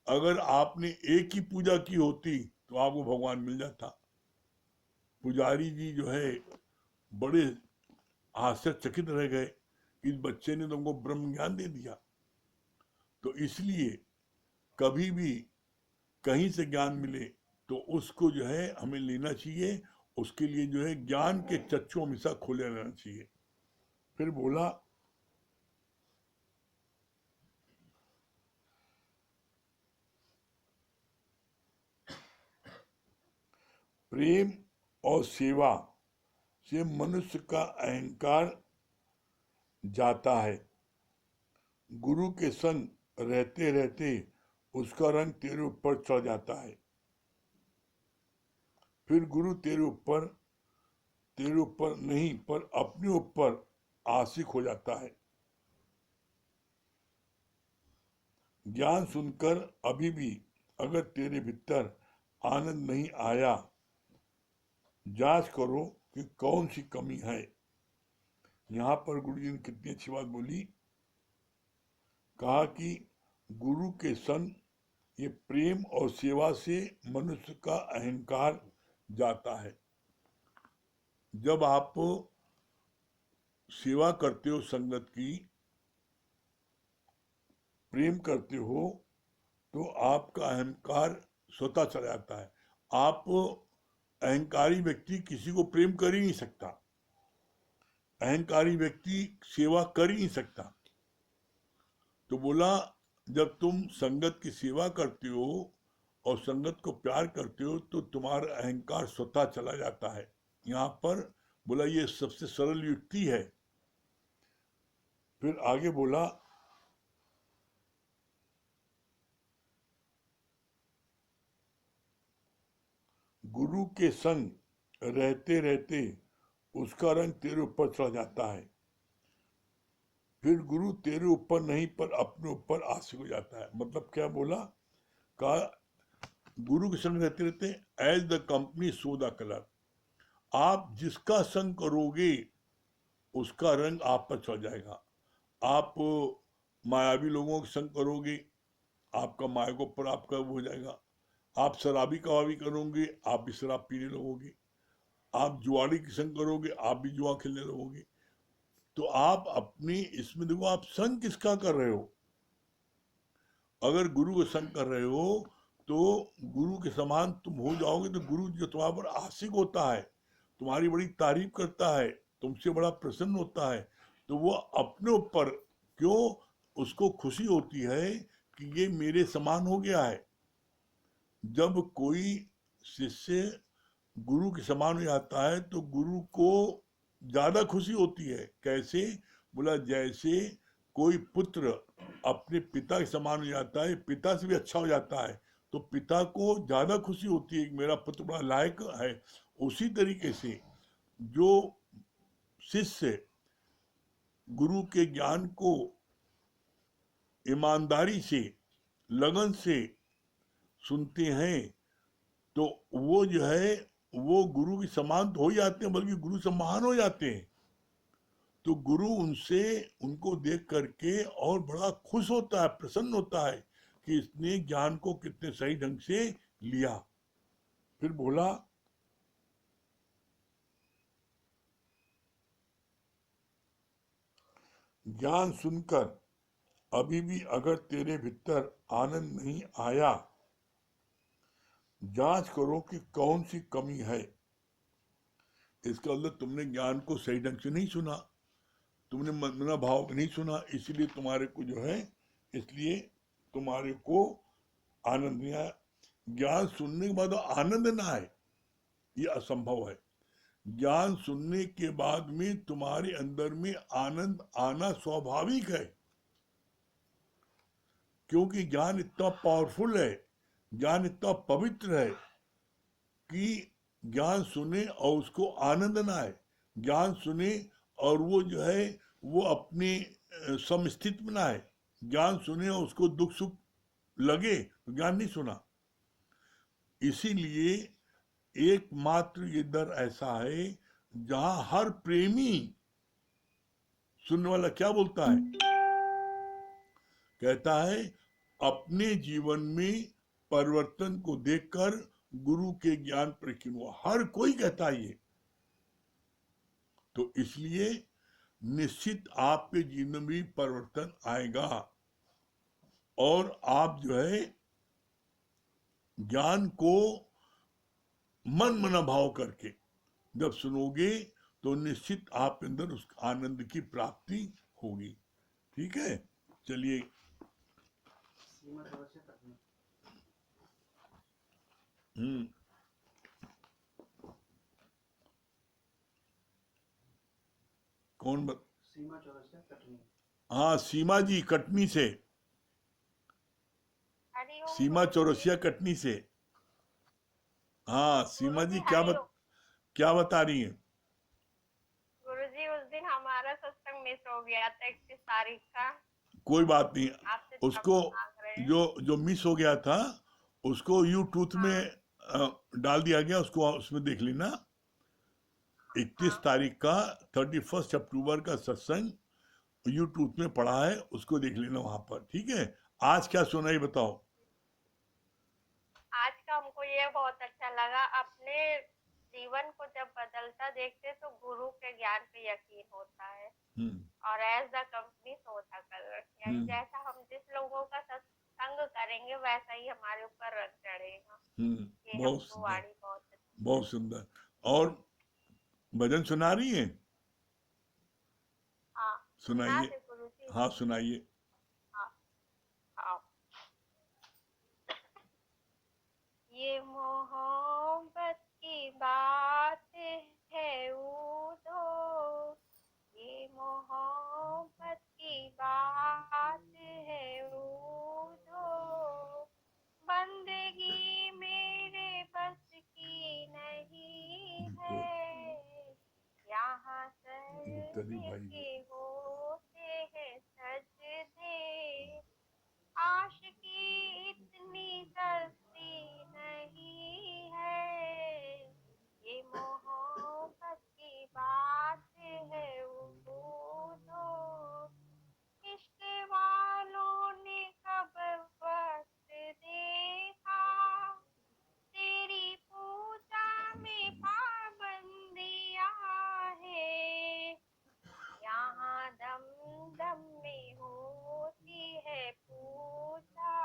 अगर आपने एक ही पूजा की होती तो आपको भगवान मिल जाता। पुजारी जी जो है बड़े आश्चर्यचकित रह गए, इस बच्चे ने तुमको ब्रह्म ज्ञान दे दिया। तो इसलिए कभी भी कहीं से ज्ञान मिले तो उसको जो है हमें लेना चाहिए, उसके लिए जो है ज्ञान के चक्षु हमेशा खोले रहना चाहिए। फिर बोला, प्रेम और सेवा से मनुष्य का अहंकार जाता है। गुरु के संग रहते रहते उसका रंग तेरे ऊपर चढ़ जाता है। फिर गुरु तेरे ऊपर नहीं पर अपने ऊपर आशिक हो जाता है। ज्ञान सुनकर अभी भी अगर तेरे भीतर आनंद नहीं आया, जांच करो कि कौन सी कमी है। यहाँ पर गुरु जी ने कितनी अच्छी बात बोली, कहा कि गुरु के संग ये प्रेम और सेवा से मनुष्य का अहंकार जाता है। जब आप सेवा करते हो संगत की, प्रेम करते हो, तो आपका अहंकार स्वतः चला जाता है। आप अहंकारी व्यक्ति किसी को प्रेम कर ही नहीं सकता, अहंकारी व्यक्ति सेवा कर ही नहीं सकता। तो बोला जब तुम संगत की सेवा करते हो और संगत को प्यार करते हो तो तुम्हारा अहंकार स्वतः चला जाता है। यहाँ पर बोला ये सबसे सरल युक्ति है। फिर आगे बोला, गुरु के संग रहते रहते उसका रंग तेरे ऊपर चढ़ जाता है। फिर गुरु तेरे ऊपर नहीं पर अपने ऊपर आशिक हो जाता है। मतलब क्या बोला, का गुरु के संग रहते रहते as the company so the colour, आप जिसका संग करोगे उसका रंग आप पर चढ़ जाएगा। आप मायावी लोगों के संग करोगे, आपका माया को पर आपका वो हो जाएगा। आप शराबी कबाबी करोगे, आप भी शराब पीने लगोगे। आप जुआड़ी की संग करोगे, आप भी जुआ खेलने लगोगे। तो आप अपनी इसमें देखो आप संग किसका कर रहे हो। अगर गुरु का संग कर रहे हो तो गुरु के समान तुम हो जाओगे। तो गुरु जो तुम्हारे पर आशिक होता है, तुम्हारी बड़ी तारीफ करता है, तुमसे बड़ा प्रसन्न होता है, तो वो अपने ऊपर क्यों उसको खुशी होती है कि ये मेरे समान हो गया है। जब कोई शिष्य गुरु के समान हो जाता है तो गुरु को ज्यादा खुशी होती है। कैसे, बोला जैसे कोई पुत्र अपने पिता के समान हो जाता है, पिता से भी अच्छा हो जाता है, तो पिता को ज्यादा खुशी होती है कि मेरा पुत्र बड़ा लायक है। उसी तरीके से जो शिष्य गुरु के ज्ञान को ईमानदारी से लगन से सुनते हैं तो वो जो है वो गुरु के समान तो हो जाते हैं, बल्कि गुरु से महान हो जाते हैं। तो गुरु उनसे उनको देख करके और बड़ा खुश होता है, प्रसन्न होता है कि इसने ज्ञान को कितने सही ढंग से लिया। फिर बोला, ज्ञान सुनकर अभी भी अगर तेरे भीतर आनंद नहीं आया, जांच करो कि कौन सी कमी है। इसका मतलब तुमने ज्ञान को सही ढंग से नहीं सुना, तुमने मन भाव नहीं सुना, इसलिए तुम्हारे को जो है, इसलिए तुम्हारे को आनंद नहीं आया। ज्ञान सुनने के बाद आनंद ना आए ये असंभव है। ज्ञान सुनने के बाद में तुम्हारे अंदर में आनंद आना स्वाभाविक है। क्योंकि ज्ञान इतना पावरफुल है, ज्ञान इतना पवित्र है कि ज्ञान सुने और उसको आनंद ना आए, ज्ञान सुने और वो जो है वो अपनी समस्थित में ना आए, ज्ञान सुने और उसको दुख सुख लगे तो ज्ञान नहीं सुना। इसीलिए एकमात्र ये दर ऐसा है जहां हर प्रेमी सुनने वाला क्या बोलता है, कहता है अपने जीवन में परिवर्तन को देखकर गुरु के ज्ञान पर यकीन हुआ। हर कोई कहता है ये। तो इसलिए निश्चित आपके जीवन में परिवर्तन आएगा और आप जो है ज्ञान को मन मना भाव करके जब सुनोगे तो निश्चित आपके अंदर उस आनंद की प्राप्ति होगी। ठीक है, चलिए। कौन सीमा चौरसिया कटनी। हाँ, सीमा जी कटनी से, सीमा चौरसिया कटनी से। हाँ सीमा जी क्या बता रही है? गुरुजी उस दिन हमारा सत्संग मिस हो गया था 31 तारीख का। कोई बात नहीं, उसको जो मिस हो गया था उसको यूट्यूब में डाल दिया गया, उसको उसमें देख लेना। 31 तारीख का 31 अक्टूबर का सत्संग यूट्यूब में पड़ा है, उसको देख लेना वहां पर। ठीक है, आज क्या सुना ये बताओ। आज का हमको ये बहुत अच्छा लगा, अपने जीवन को जब बदलता देखते तो गुरु के ज्ञान पे यकीन होता है और एज द कंपनी सोचा कर, जैसा हम जिस लोगों का सत्संग करेंगे वैसा ही हमारे ऊपर रंग चढ़ेगा। बहुत सुंदर, बहुत सुंदर। और भजन सुना रही है? हाँ सुनाइए। हाँ सुनाइए। ये मोहब्बत की बात है उदो, ये मोहब्बत की बात है उदो, बंदगी मेरे बस की नहीं है, यहाँ सजदे के होते हैं सजदे, आशिकी इतनी सस्ती नहीं है, ये मोहब्बत की बात है उदो, इश्क वालों ने कब वक्त देखा, तेरी पूजा में पाबंदियां है, यहाँ दम दम में होती है पूजा,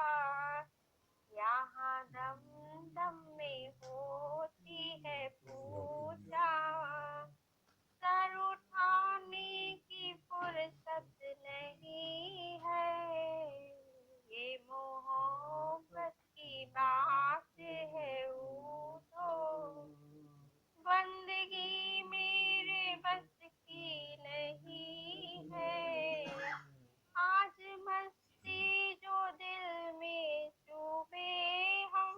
यहाँ दम दम में होती है पूजा, सर उठाने की फुर्सत नहीं है, ये मोहब्बत की बात है उदो, बंदगी मेरे बस की नहीं है, आज मस्ती जो दिल में चूबे हम,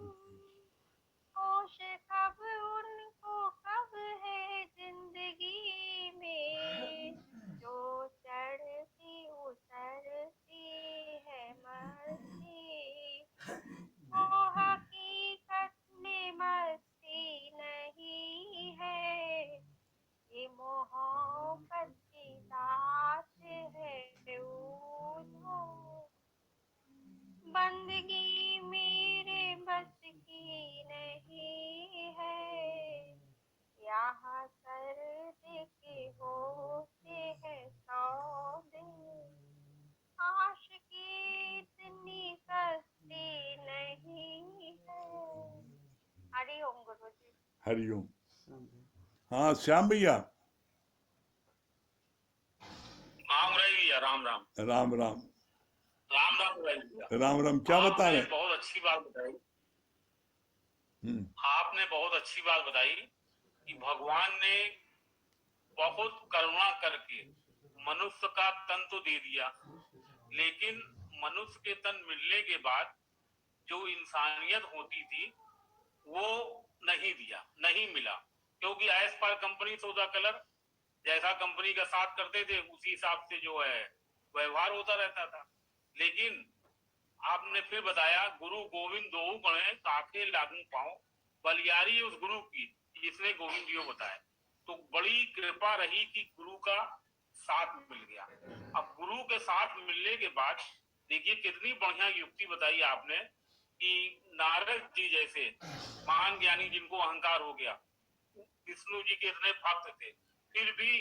होश कब उनको कब है जिंदगी में, जो चढ़ती उतरती है मस्ती, वो हकीकत में मस्ती नहीं है, ये मोहब्बत की बात है उदो, बंदगी मेरे बस की नहीं है, यहाँ सर्द के होते हैं सौदे, आशिकी इतनी सस्ती नहीं है। हरि ओम गुरु जी। हरि ओम। हाँ श्याम भैया। राम राम राम राम राम राम राम राम। क्या बता रहे? बहुत अच्छी बात बताई। आपने बहुत अच्छी बात बताई कि भगवान ने बहुत करुणा करके मनुष्य का तन तो दे दिया, लेकिन मनुष्य के तन मिलने के बाद जो इंसानियत होती थी वो नहीं दिया, नहीं मिला, क्योंकि एज पर कंपनी सौदा कलर, जैसा कंपनी का साथ करते थे उसी हिसाब से जो है व्यवहार होता रहता था। लेकिन आपने फिर बताया गुरु गोविंद दो गणे काके लागू पाओ, बलियारी उस गुरु की जिसने गोविंद जी को बताया। तो बड़ी कृपा रही कि गुरु का साथ मिल गया। अब गुरु के साथ मिलने के बाद देखिए कितनी बढ़िया युक्ति बताई आपने कि नारद जी जैसे महान ज्ञानी जिनको अहंकार हो गया, विष्णु जी के इतने भक्त थे, फिर भी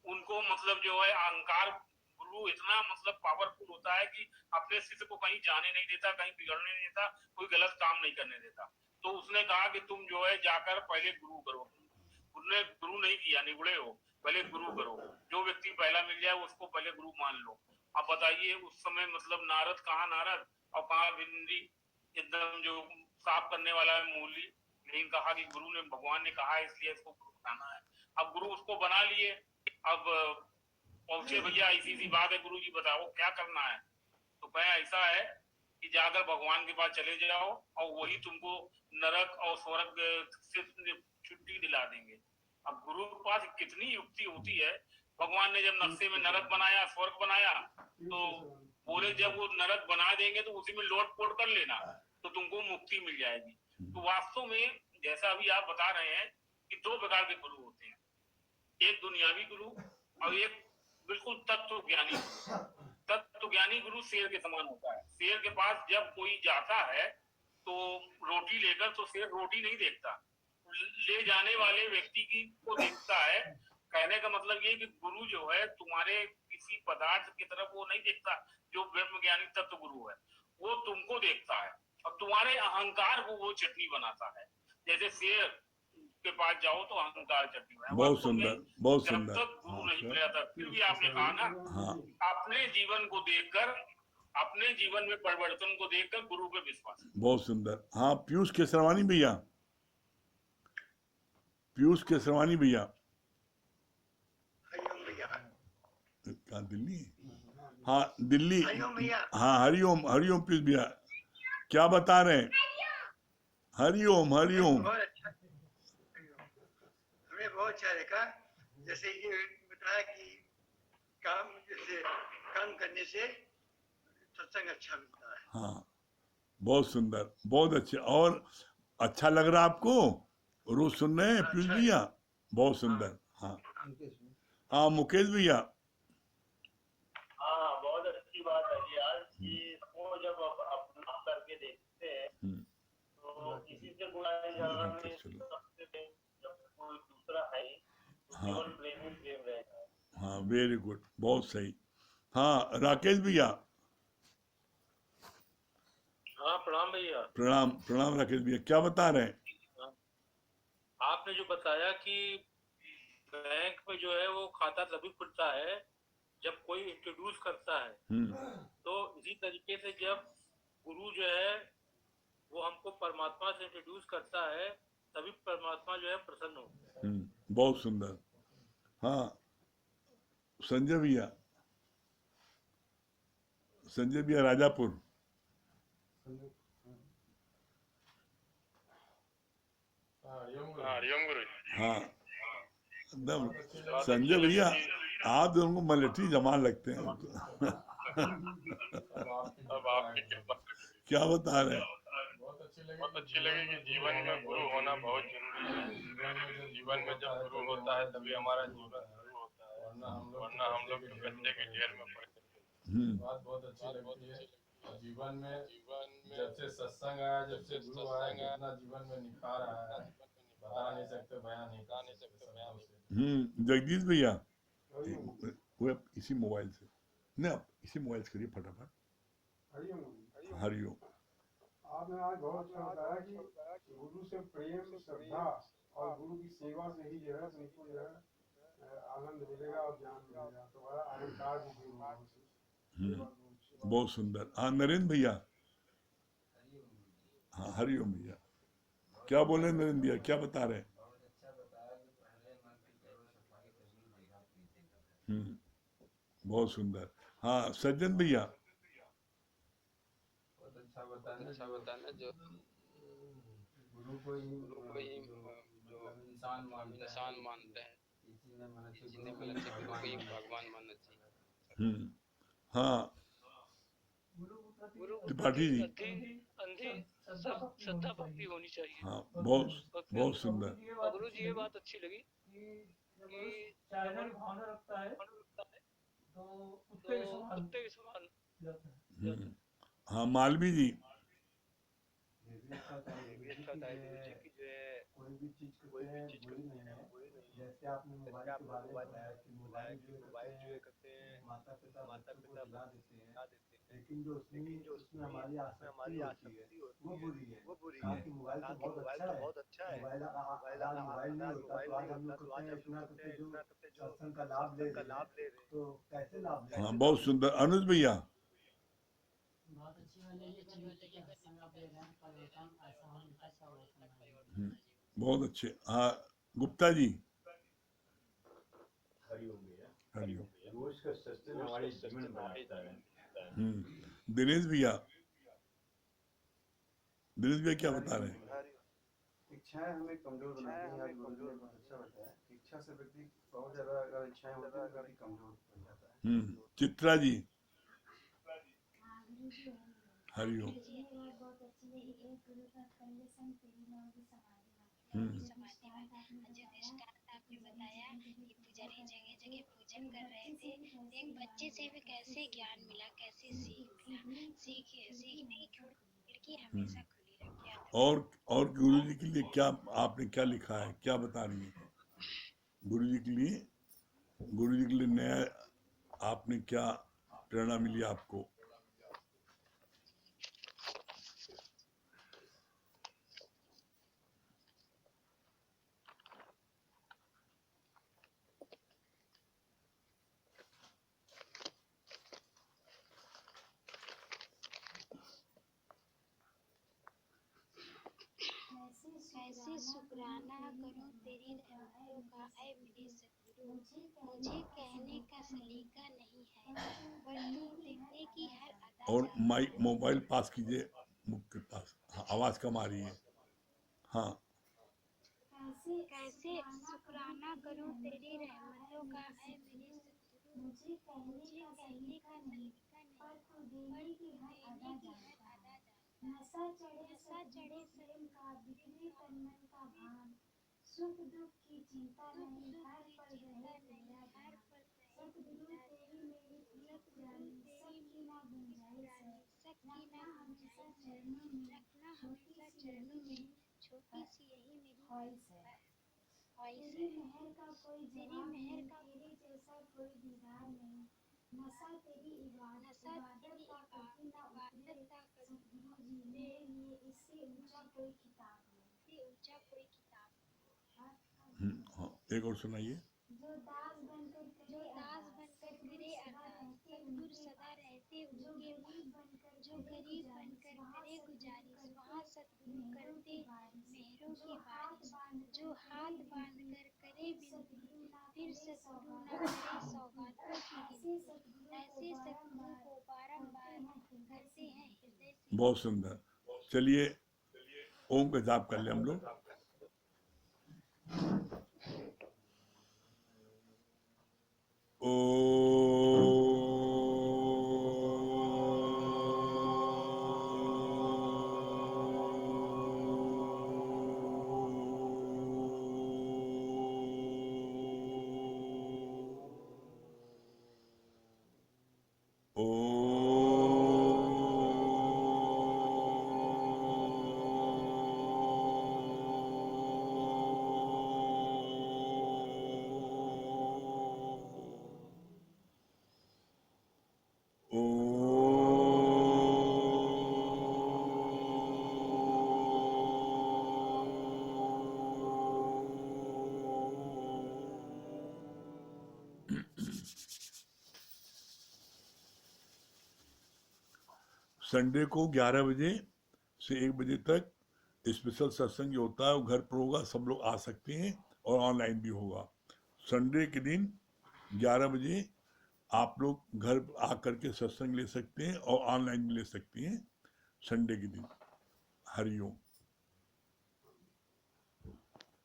उनको मतलब जो है अहंकार, गुरु इतना मतलब पावरफुल होता है कि अपने शिष्य को कहीं जाने नहीं देता, कहीं बिगड़ने नहीं देता, कोई गलत काम नहीं करने देता। तो उसने कहा कि तुम जो है जाकर पहले गुरु करो। उन्होंने गुरु नहीं किया, निगुड़े हो, पहले गुरु करो। जो व्यक्ति पहला मिल जाए उसको पहले गुरु मान लो। अब बताइए उस समय मतलब नारद कहाँ नारद और कहाँ बिंदी, एकदम जो साफ करने वाला है मूली। लेकिन कहा कि गुरु ने, भगवान ने कहा है इसलिए इसको गुरु बनाना है। अब गुरु उसको बना लिए। अब पहुंचे भैया ऐसी सी बात है, गुरु जी बताओ क्या करना है। तो कहा ऐसा है कि जाकर भगवान के पास चले जाओ और वही तुमको नरक और स्वर्ग से छुट्टी दिला देंगे। अब गुरु के पास कितनी युक्ति होती है। भगवान ने जब नक्शे में नरक बनाया, स्वर्ग बनाया, तो बोले जब वो नरक बना देंगे तो उसी में लोट पोट कर लेना तो तुमको मुक्ति मिल जाएगी। तो वास्तव में जैसा अभी आप बता रहे हैं कि दो प्रकार के गुरु होते हैं, एक दुनियावी गुरु और एक बिल्कुल तत्व ज्ञानी गुरु। तत्व ज्ञानी गुरु शेर के समान होता है। शेर के पास जब कोई जाता है तो रोटी लेकर, तो शेर रोटी नहीं देखता, ले जाने वाले व्यक्ति की को देखता है। कहने का मतलब ये कि गुरु जो है तुम्हारे किसी पदार्थ की तरफ वो नहीं देखता। जो ब्रह्म ज्ञानी तत्व गुरु है वो तुमको देखता है और तुम्हारे अहंकार को वो चटनी बनाता है। जैसे शेर के पास जाओ तो अहंकार चटनी बनाए। बहुत सुंदर, बहुत सुंदर। जब तक गुरु नहीं मिला था, फिर भी आपने कहा ना, अपने जीवन को देखकर, अपने जीवन में परिवर्तन को देखकर गुरु पे विश्वास। बहुत सुंदर। हाँ, पीयूष केसरवानी भैया, पीयूष केसरवानी भैया, कहाँ दिल्ली? हाँ दिल्ली। हाँ हरिओम, हरिओम पीयूष भैया, क्या बता रहे हैं? हरिओम, हरिओम। हमने बहुत अच्छा देखा, जैसे ये बताया कि काम जैसे काम करने से सत्संग अच्छा मिलता है। हाँ बहुत सुंदर, बहुत अच्छे। और अच्छा लग रहा आपको? रोज सुन रहे हैं पीयूष भैया? बहुत सुंदर। हाँ हाँ मुकेश भैया। हाँ बहुत अच्छी बात है यार कि वो जब अपना करके देखते हैं तो किसी से बुलाए जाना में सबसे जब कोई दूसरा है तो केवल प्रेम ही प्रेम रहेगा। हाँ वेरी गुड, बहुत सही। हाँ राकेश भैया। हाँ प्रणाम भैया। प्रणाम प्रणाम राकेश भैया, क्या बता रहे हैं? आपने जो बताया कि बैंक में जो है वो खाता तभी खुलता है जब कोई इंट्रोड्यूस करता है, तो इसी तरीके से जब गुरु जो है वो हमको परमात्मा से इंट्रोड्यूस करता है तभी परमात्मा जो है प्रसन्न होता है। बहुत सुंदर। हाँ संजय भैया, संजय भैया राजापुर। हरिओम गुरु। हाँ एकदम संजय भैया, आप दोनों को मलेठी जमान लगते हैं। अब आपकी कृपा। क्या बता रहे हैं? बहुत अच्छी लगी कि जीवन में गुरु होना बहुत जरूरी है। जीवन में जब गुरु होता है तभी हमारा जीवन गुरु होता है, वरना हम लोग तो गंदे के ढेर में पड़ जाते हैं। बात बहुत अच्छी लगती है। जीवन में जब से सत्संग आया, जब से गुरु आया, कितना जीवन में निखार आया है, बता नहीं सकते, बयान नहीं कर सकते। जगदीश भैया, वो इसी मोबाइल से ना, इसी मोबाइल से करिए फटाफट। हरिओम। आपने आज बहुत अच्छा बताया कि गुरु से प्रेम, श्रद्धा और गुरु की सेवा से ही जो है तुमको जो है आनंद मिलेगा और ज्ञान मिलेगा, तो बड़ा अहंकार भी दूर होगा। बहुत सुंदर। हाँ नरेंद्र भैया। हाँ हरिओम भैया, क्या बोले नरेंद्र भैया, क्या बता रहे हैं? बहुत सुंदर। हाँ सज्जन भैया। बताना जो गुरु को ही जो इंसान मानता है इसी ने मन से गुरु को ही भगवान मानना चाहिए। हाँ त्रिपाठी जी, अंधी श्रद्धा भक्ति होनी चाहिए। हाँ बहुत सुंदर। गुरु जी ये बात अच्छी लगी कि चाहे भावना रखता है तो कुत्ते के समान। हाँ मालवी जी, ये भी अच्छा होता है गुरु जी की जो है कोई भी चीज बुरी नहीं है। जैसे आपने मोबाइल के बारे में बताया कि मोबाइल जो करते हैं माता पिता बच्चों को दिला देते हैं, लेकिन जो उसमें हमारी आसक्ति होती है वो बुरी है। बाकी मोबाइल तो बहुत अच्छा है। मोबाइल मोबाइल नहीं होता तो आज हम लोग करते हैं इतना करते जो सत्संग का लाभ ले रहे हैं तो कैसे लाभ ले। हाँ बहुत सुंदर। अनुज भैया, बहुत अच्छी वाली ये चीज है कि सत्संग आप ले रहे हैं, परिवर्तन ऐसा हो लिखा परिवर्तन है। बहुत अच्छे। हाँ गुप्ता जी, हरिओम। रोज का सत्संग हमारे जीवन बनाता है। दिनेश भैया क्या बता रहे हैं? इच्छाएं हमें कमजोर बनाती हैं। आज गुरु जी ने बहुत अच्छा बताया। इच्छा से व्यक्ति बहुत ज्यादा अगर इच्छाएं होती हैं तो व्यक्ति कमजोर बन जाता है। चित्रा जी, हरिओम। आपने बताया कि पुजारी जगह जगह पूजन कर रहे थे, एक बच्चे से भी कैसे ज्ञान मिला, कैसे सीखने की खिड़की हमेशा खुली रखी। और गुरु जी के लिए क्या आपने क्या लिखा है, क्या बता रही है गुरु जी के लिए नया आपने क्या प्रेरणा मिली आपको? कैसे शुक्राना करूं तेरी रहमतों का ऐ मेरे सतगुरु। मुझे कहने का सलीका नहीं है पर तू दिखने की हर अदा। और मोबाइल पास कीजिए मुख के पास। हाँ, आवाज कम आ रही है। हाँ कैसे शुक्राना करूं तेरी रहमतों का ऐ मेरे सतगुरु। मुझे कहने का सलीका नहीं पर तू देने की हर अदा जान। नशा चढ़े प्रेम का बिखरे तन मन का भान। सुख दुख की चिंता नहीं हर पल रहे तेरा ध्यान। सतगुरु तेरी मेरी प्रिय पुरानी सबकी ना गुंजाइश है। रखना हमेशा चरणों में छोटी सी यही मेरी ख्वाहिश है। तेरी मेहर का कोई जवाब नहीं, तेरे जैसा कोई दीदार नहीं। नशा तेरी इबादत का कभी ना उतरे सतगुरु जी मेरे लिए इससे ऊंचा कोई खिताब नहीं। हाँ, एक और सुनाइए। जो दास बनकर करे अरदास सतगुरु सदा रहते उनके पास। जो गरीब बनकर करे गुजारिश वहाँ सतगुरु करते मेहरों की बारिश। जो हाथ बांधकर करे विनती फिर सतगुरु न करे सौगातों की गिनती। ऐसे सतगुरु को बारंबार करते हैं हृदय से। बहुत सुंदर। चलिए ओम का जाप कर ले हम लोग। संडे को 11 बजे से 1 बजे तक स्पेशल सत्संग जो होता है वो घर पर होगा। सब लोग आ सकते हैं और ऑनलाइन भी होगा। संडे के दिन 11 बजे आप लोग घर आकर के सत्संग ले सकते हैं और ऑनलाइन भी ले सकते हैं। संडे के दिन। हरिओम।